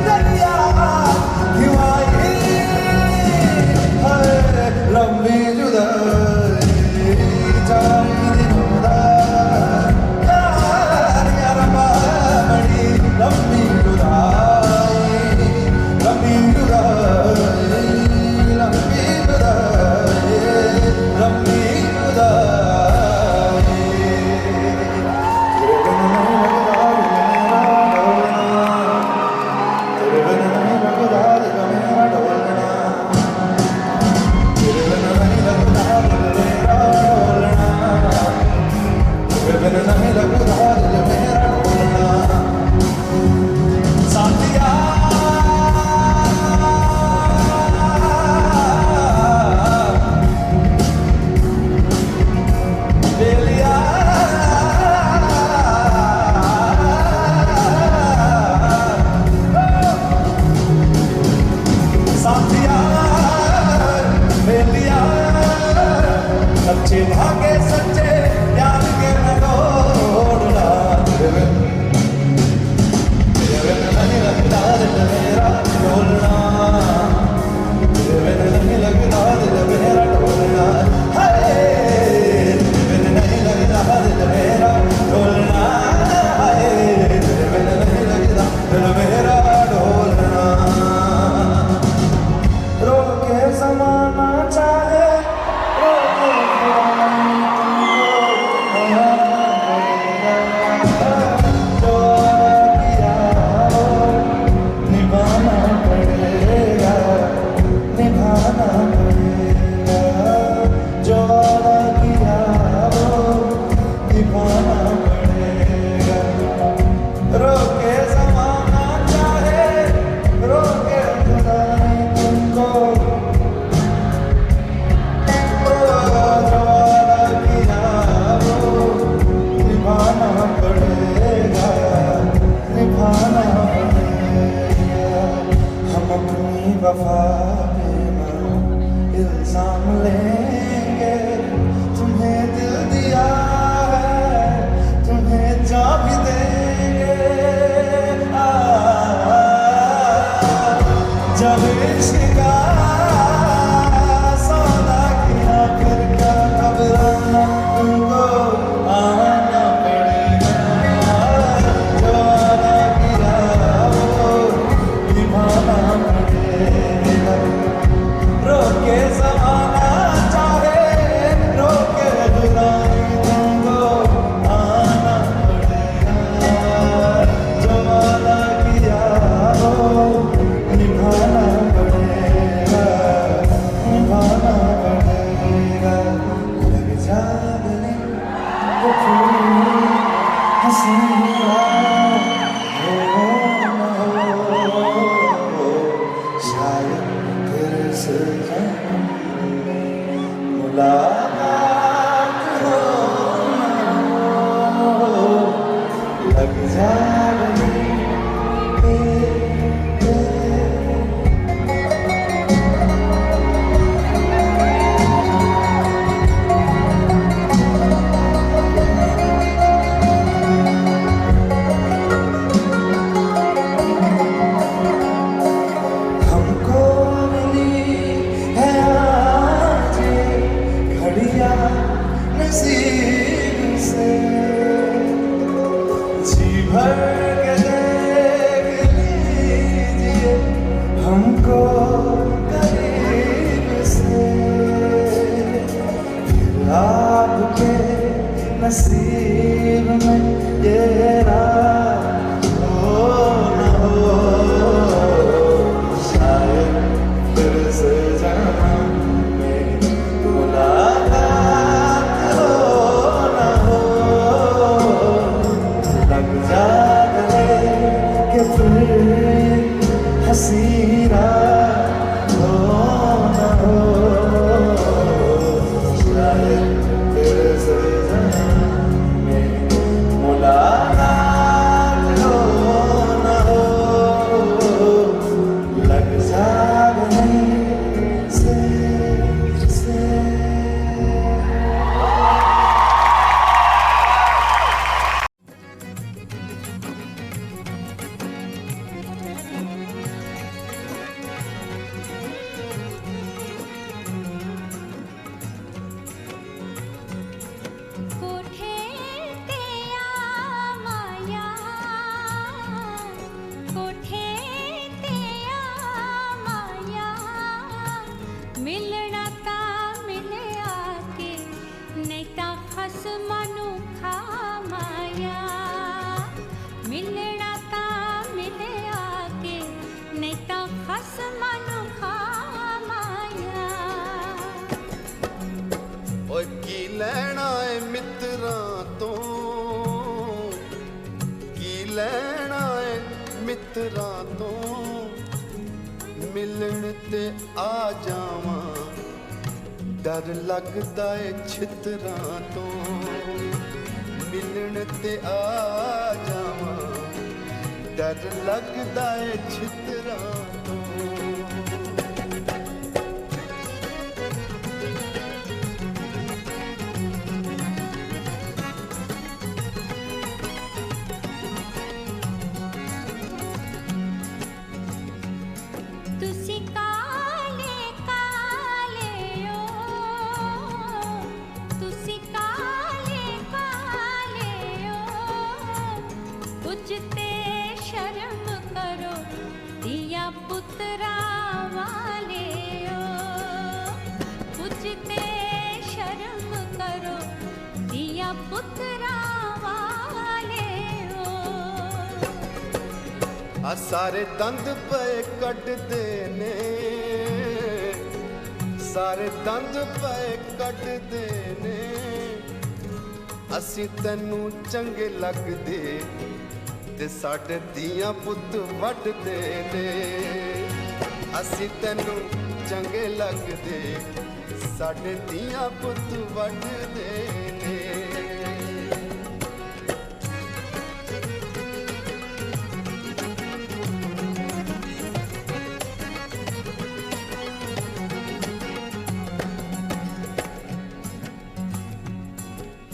दरिया क्यों आई है लंबी जुदाई चार दिनों बड़ी लंबी जुदाई लंबी जुदाई लंबी जुदाई लंबी जुदाई तेरे बिन नहीं लगता दिल मेरा डोलना तेरे बिन नहीं लगता दिल मेरा डोलना तेरे बिन नहीं लगता दिल मेरा डोलना साथिया बेलिया साथिया बेलिया सच्चे भागे सच्चे प्यार के नगोड़ना तेरे बिन नहीं लगता दिल मेरा डोलना तेरे बिन नहीं लगता दिल मेरा डोलना हाय तेरे बिन नहीं लगता दिल मेरा डोलना हाय तेरे बिन नहीं लगता दिल मेरा डोलना रोके ज़माना चाहे रोके जो किया निभाना पड़ेगा निभाना पड़ेगा जो किया निभाना पड़ेगा रोके ज़माना चाहे रोके खुदा नहीं तुमको निभाना पड़ेगा निभाना पड़ेगा हम अपनी वफा पे ना इल्जाम लेंगे तुम्हें दिल दिया है तुम्हें जा भी देंगे जब इश्क का सौदा किया फिर क्या घबराना तुमको आना पड़ेगा जो वादा किया वो निभाना पड़ेगा रोके ज़माना चाहे रोके जुदाई तुमको आना पड़ेगा जो वादा किया वो निभाना पड़ेगा निभाना पड़ेगा लग जागने वो फूल हंसीगा शायद तेरे से मुलाकात हो लग जागने हमको मिली है आज घड़िया नसीब से जी भर के देख लीजिए हमको करीब से फिर आपके नसीब ये रात हो न हो, शायद फिर से जन्म में मुलाकात हो न हो, लग जा गले कि फिर हंसी रात हो न हो, शायद फिर से जन्म में मुलाकात हो न हो, लग जा गले से
कोठे ते आ माया, कोठे ते आ माया, मिलना ता मिले आके, नहीं ता खसमां नूं खा माया, मिलना ता मिले आके, नहीं ता खसमां नूं खा माया।
ਓਏ ਕੀ ਲੈਣਾ ਏ ਮਿੱਤਰਾਂ ਤੋਂ, ਕੀ ਲੈਣਾ ਏ ਮਿੱਤਰਾਂ ਤੋਂ, ਮਿਲਣ ਤੇ ਆ ਜਾਵਾਂ, ਡਰ ਲੱਗਦਾ ਏ ਛਿੱਤਰਾਂ ਤੋਂ, ਮਿਲਣ ਤੇ ਆ ਜਾਵਾਂ, ਡਰ ਲੱਗਦਾ ਏ ਛਿੱਤਰਾਂ ਤੋਂ।
तुसी काले काले ओ, तुसी काले काले ओ, कुछ ते शर्म करो दिया पुत्रा वाले ओ, कुछ ते शर्म करो दिया पुत्रा वाले ओ।
ਆ ਸਾਰੇ ਦੰਦ ਪਏ ਕੱਢਦੇ ਨੇ, ਸਾਰੇ ਦੰਦ ਪਏ ਕੱਢਦੇ ਨੇ, ਅਸੀਂ ਤੈਨੂੰ ਚੰਗੇ ਲੱਗਦੇ ਤੇ ਸਾਡੇ ਧੀਆਂ ਪੁੱਤ ਵੱਢਦੇ ਨੇ, ਅਸੀਂ ਤੈਨੂੰ ਚੰਗੇ ਲੱਗਦੇ ਸਾਡੇ ਧੀਆਂ ਪੁੱਤ ਵੱਢਦੇ ਨੇ।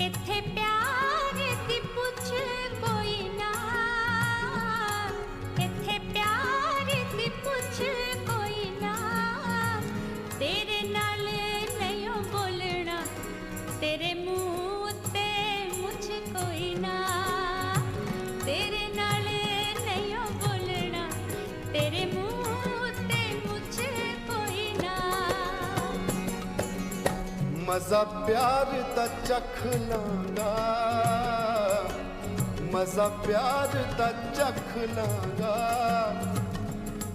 इत्थे प्यार दी पुछ कोई ना, इत्थे प्यार दी पुछ कोई ना, तेरे नाल नहीं बोलना, तेरे मुँह ते मुझ कोई ना, तेरे नाल नहीं बोलना, तेरे मुँह ते मुझ कोई ना।
मजा प्यार दा चख लांगा, मजा प्यार दा चख लांगा,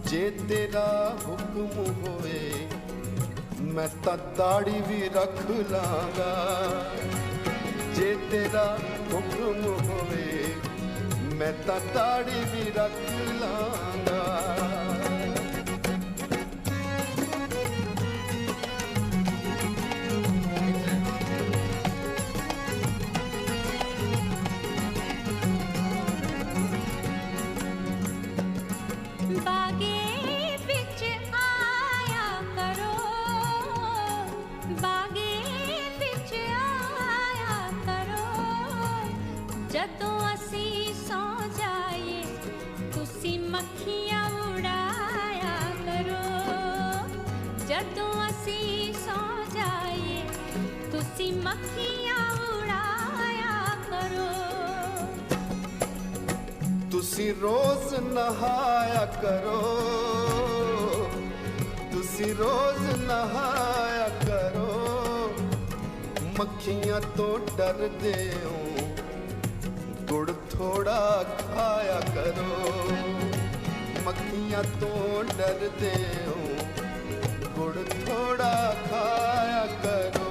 जे तेरा हुक्म होए मैं ता दाढ़ी भी रख लांगा, जे तेरा हुक्म होए मैं ता दाढ़ी भी रख लांगा।
बागे विच आया करो, बागे विच आया करो, जदों असी सौ जाए तुसी मक्खियां उड़ाया करो, जदों असी सौ जाए तुसी मक्खियां उड़ाया करो।
तुसी रोज नहाया करो, तुसी रोज नहाया करो, मक्खियां तो डरदे हो गुड़ थोड़ा खाया करो, मक्खियां तो डरते हो, गुड़ थोड़ा खाया करो।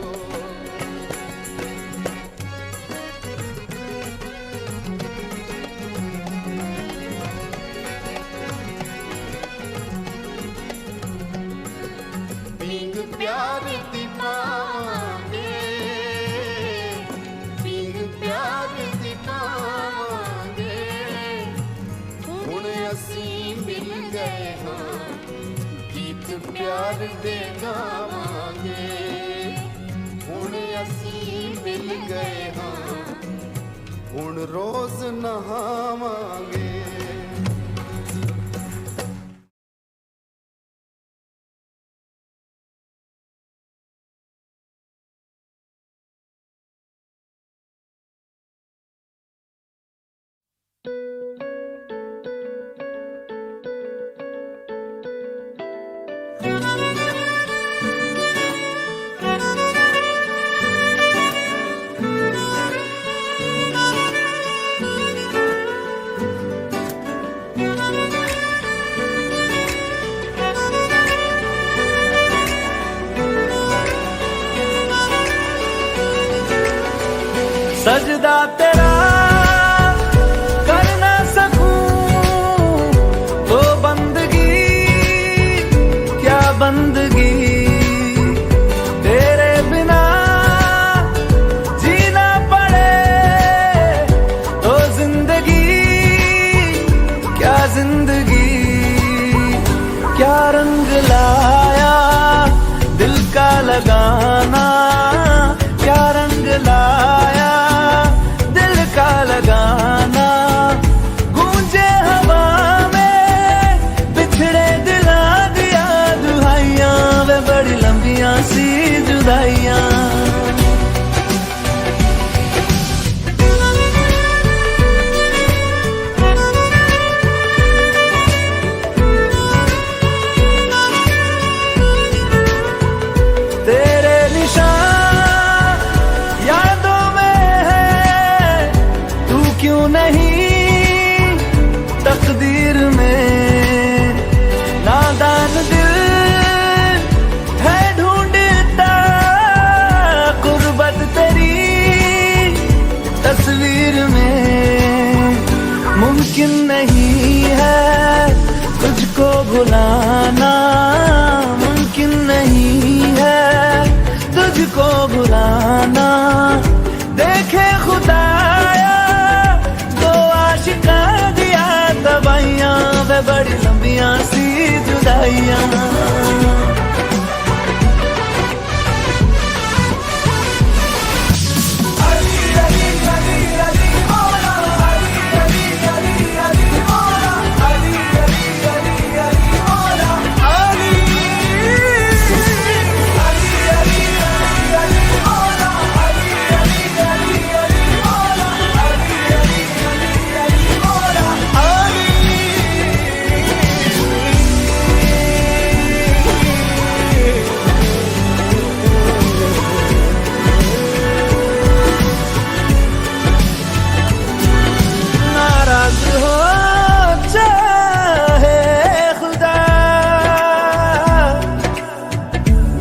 पींग प्यार दी पावांगे, पींग प्यार दी पावांगे, हुण असीं मिल गए हां, गीत प्यार दे गावांगे। हुण असीं मिल गए हां, हुण रोज नहावांगे।
सजदा तेरा कर ना सकूं तो बंदगी, क्या बंदगी तेरे बिना जीना पड़े तो जिंदगी, क्या जिंदगी। क्या रंग लाया दिल का लगाना, क्या रंग लाया का लगाना, गूंजे हवा में बिछड़े दिला दिया दुहाइयां, वे बड़ी लंबियां सी जुदाइयां। तेरे निशान यादों में है, तू क्यों नहीं तकदीर में। नादान दिल है ढूंढता कुर्बत तेरी तस्वीर में। मुमकिन नहीं है तुझको भुलाना, मुमकिन नहीं है तुझको भुलाना। देखे खुदाया दो आशिका दिया दवाइयां, वे बड़ी लंबियां सी जुदाइयां।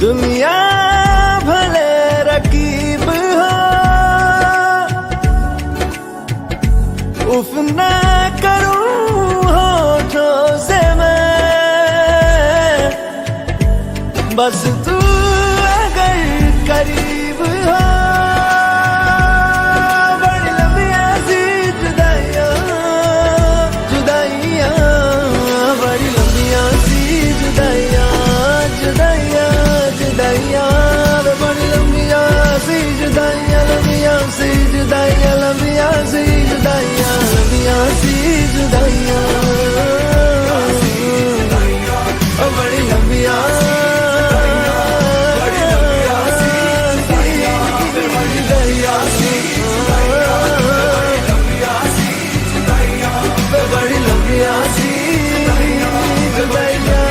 दुनिया भले रकीब हो, उफ ना करूं होठों से मैं, बस तू अगर करीब हो। बड़ी लंबियां सी जुदाइयां, जुदाइयां, बड़ी लंबियां सी जुदाइयां, जुदाइयां, जुदाइयां, बड़ी लंबियां सी जुदाइयां, लंबियां सी जुदाइयां, लंबियां सी जुदाइयां, लंबियां सी जुदाइयां, बड़ी लंबियां, बड़ी लंबियां सी जुदाइयां, बड़ी लंबियां सी जुदाइयां, बड़ी लंबियां सी जुदाइयां,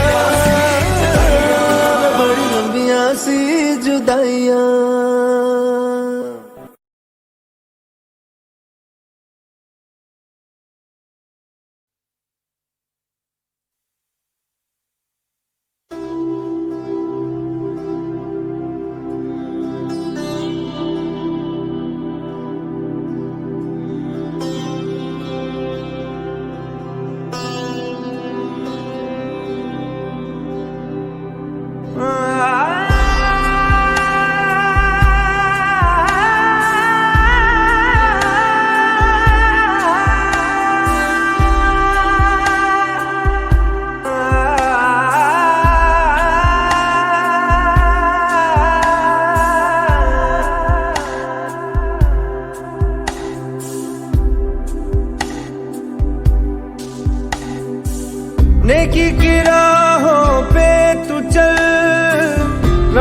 बड़ी लंबियां सी जुदाइयां।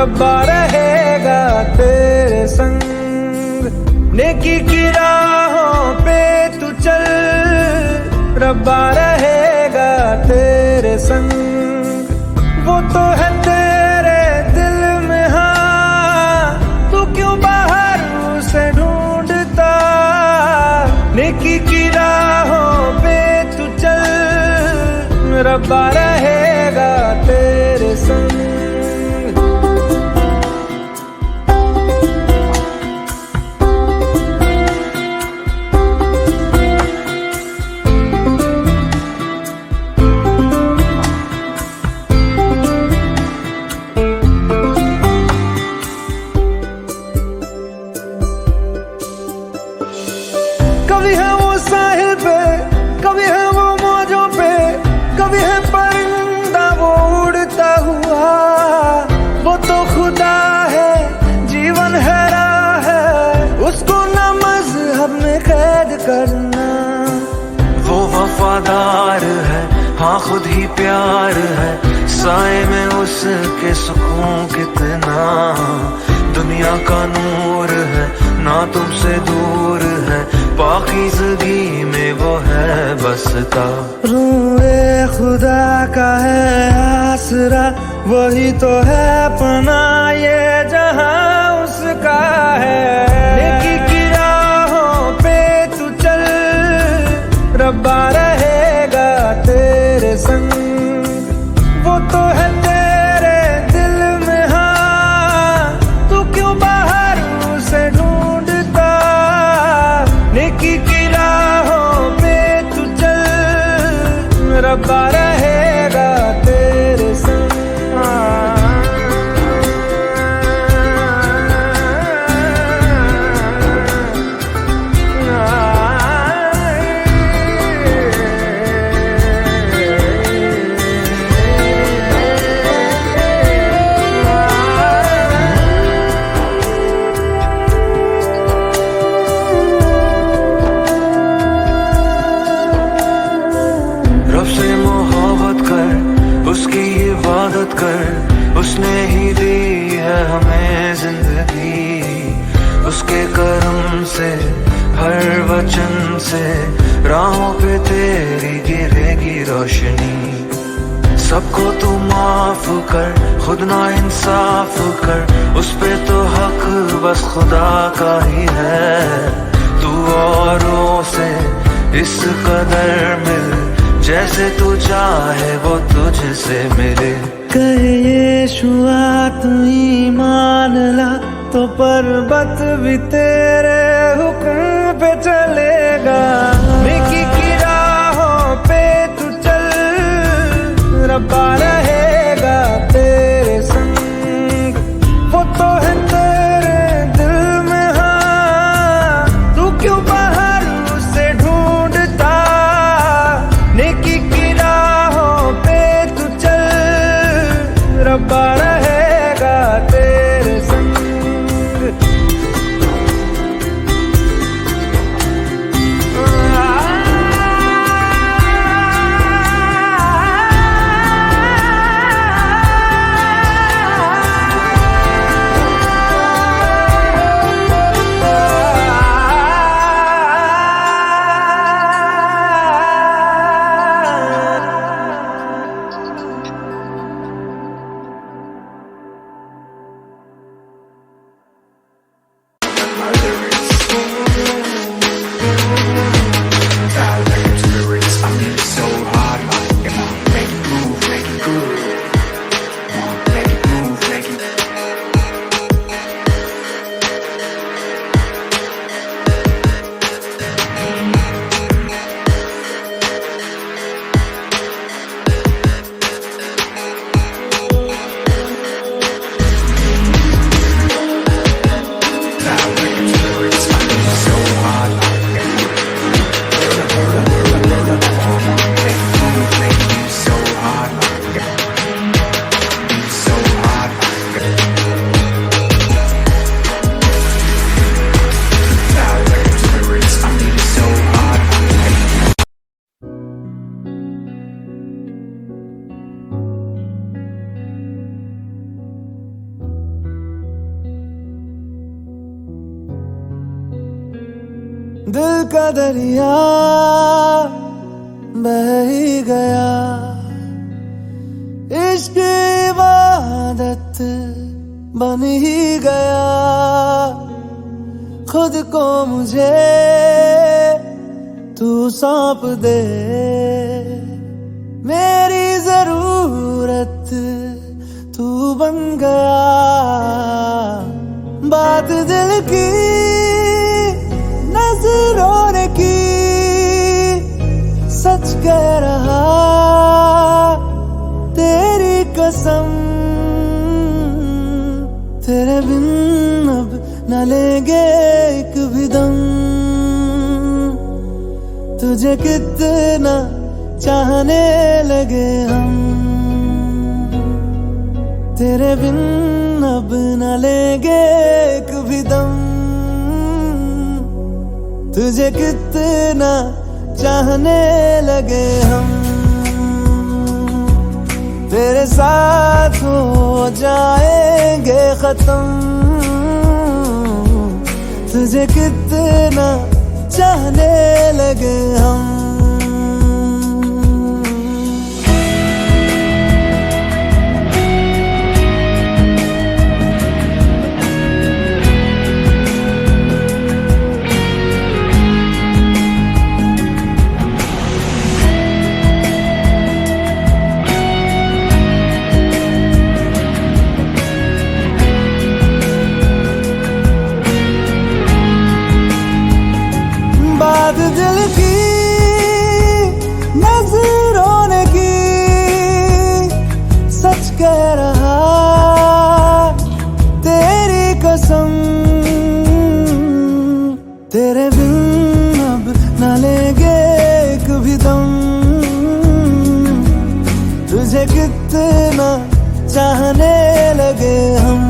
रब्बा रहेगा तेरे संग। नेकी की राहों पे तू चल, रब्बा रहेगा तेरे संग। वो तो है तेरे दिल में, हाँ तू क्यों बाहर उसे ढूंढता। नेकी की राहों पे तू चल, रब्बा रहेगा तेरे संग। कभी है वो साहिल पे, कभी है वो मौजों पे, कभी है परिंदा वो उड़ता हुआ। वो तो खुदा है, जीवन है राह है, उसको न मजहब में कैद करना।
वो वफादार है, हाँ खुद ही प्यार है, साए में उसके सुकून कितना। दुनिया का नूर है, ना तुमसे दूर है, पाकीज़गी में वो है बसता।
रूए खुदा का है आसरा, वही तो है पनाह ये जहां उसका है। नेकी की राहों पे तू चल, रब्बा रहेगा तेरे संग। वो तो है तेरे दिल में, हाँ तू क्यों बाहर उसे ढूंढता। नेकी की राहों पे तू चल, रब्बा रहेगा तेरे संग।
रब से मोहब्बत कर, उसकी इबादत कर, उसने ही दी है हमें जिंदगी। उसके करम से, हर वचन से, राहों पे तेरी गिरेगी रोशनी। सबको तू माफ कर, खुद ना इंसाफ कर, उस पे तो हक बस खुदा का ही है। तू औरों से इस कदर मिल, जैसे तू चाहे वो तुझसे मिले।
कहे यीशुआ तू ईमान ला, तो पर्वत भी तेरे हुक्म पे चलेगा। नेकी की राहों पे तू चल, रब्बा रहेगा तेरे संग। वो तो है तेरे दिल में, हाँ तू क्यों बाहर उसे ढूंढता। नेकी की राहों पे तू चल, रब्बा रहेगा तेरे संग। दिल का दरिया बह ही गया, इश्क इबादत बन ही गया। खुद को मुझे तू सौंप दे, मेरी जरूरत तू बन गया। बात दिल की नजरों ने की, सच कह रहा तेरी कसम। तेरे बिन अब न लेंगे एक भी दम, तुझे कितना चाहने लगे हम। तेरे बिन अब न लेंगे एक भी दम, तुझे कितना चाहने लगे हम। तेरे साथ हो जाएंगे खत्म, तुझे कितना चाहने लगे हम। बात दिल की नजरों ने की, सच कह रहा तेरी कसम। तेरे बिन अब न लेंगे एक भी दम, तुझे कितना चाहने लगे हम।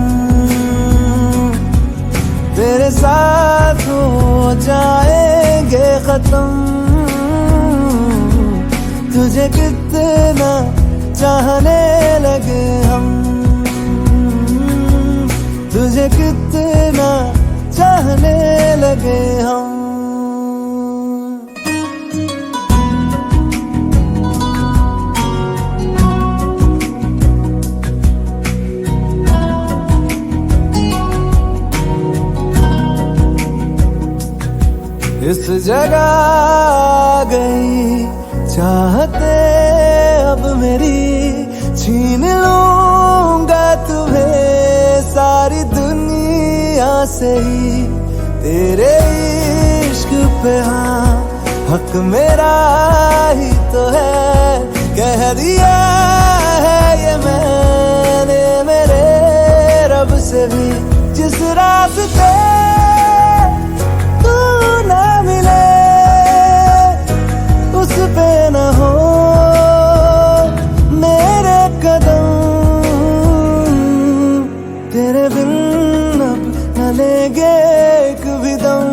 तेरे साथ हो जाएंगे खत्म, तुझे कितना चाहने लगे हम। तुझे कितना चाहने लगे हम। इस जगह गई चाहते अब मेरी, छीन लूंगा तुम्हें सारी दुनिया से ही। तेरे इश्क पे हाँ हक मेरा ही तो है, कह दिया है ये मैंने मेरे रब से भी। जिस रास्ते उस पे न हो मेरे कदम, तेरे बिन अब न लेंगे एक भी दम,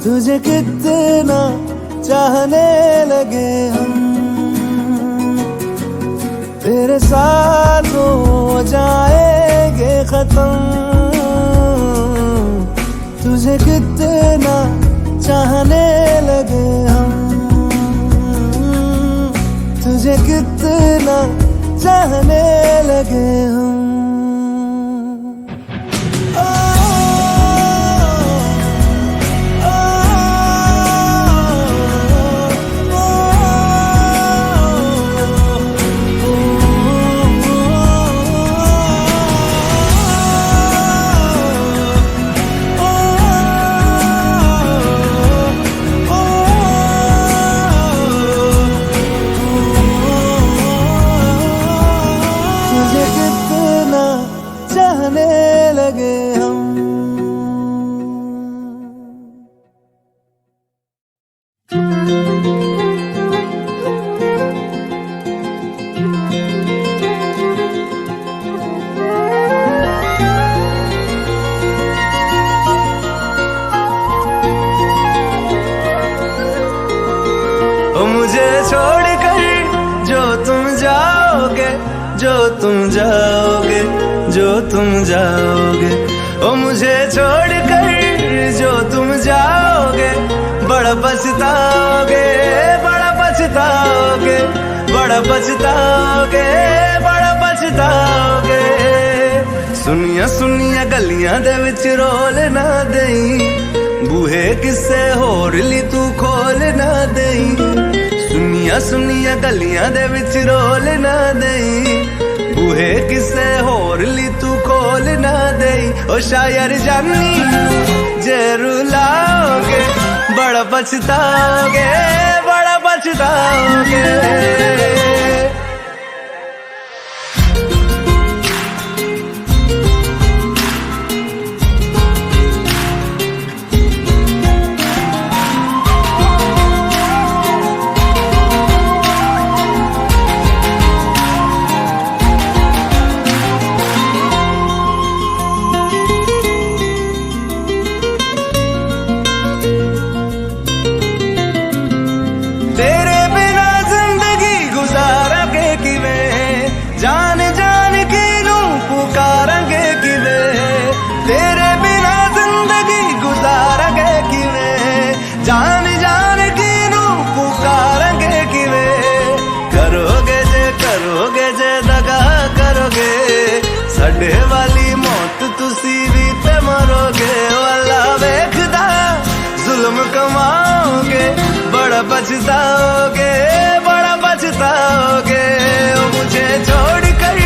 तुझे कितना चाहने लगे हम। तेरे साथ हो जाएंगे खत्म, तुझे कितना चाहने लगे हम। तुझे कितना चाहने लगे हम। चाहने लगे हम। मुझे छोड़कर जो तुम जाओगे, जो तुम जाओगे, जो तुम जाओगे। ओ मुझे छोड़कर जो तुम जाओगे बड़ा पछताओगे, बड़ा पछताओगे, बड़ा पछताओगे, बड़ा पछताओगे। सुनिया सुनिया गलियां दे विच रोल ना देई, बूहे किसे होर ली तू खोल ना देई। सुनिया सुनिया गलियां दे विच रोल ना देई, बूहे किसे होर ली तू खोल ना देई। ओ शायर जानी जे रुलाओगे बड़ा पछताओगे, बड़ा पछताओगे। तेरे बिना जिंदगी गुजारांगे किवें, जान जान की नू पुकारांगे किवें। तेरे बिना जिंदगी गुजारांगे किवें, जान जान की नू पुकारांगे किवें। करोगे जे दगा करोगे, साडे वाली मौत तुसी भी ते मरोगे। वाला वेखदा जुल्म कमाओगे बड़ा पछताओगे, बड़ा पछताओगे। ओ मुझे छोड़ कर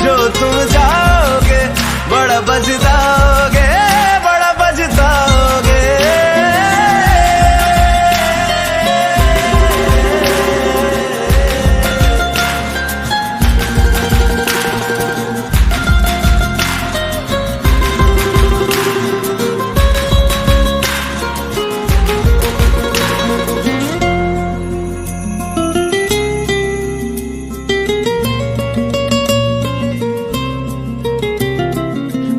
जो तुम जाओगे बड़ा पछताओगे, बड़ा पछताओगे।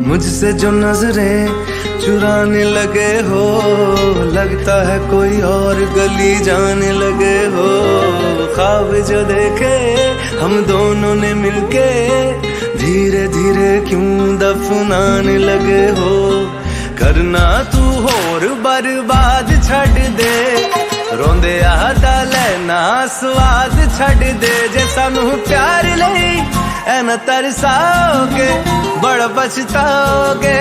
मुझसे जो नजरें चुराने लगे हो, लगता है कोई और गली जाने लगे हो। ख्वाब जो देखे हम दोनों ने मिलके, धीरे धीरे क्यों दफनाने लगे हो। करना तू होर बर्बाद छड़ दे, रोंदे आदा लेना स्वाद छड़ दे। जे सानू प्यार लई ऐ न तरसाओगे बड़ा पछताओगे,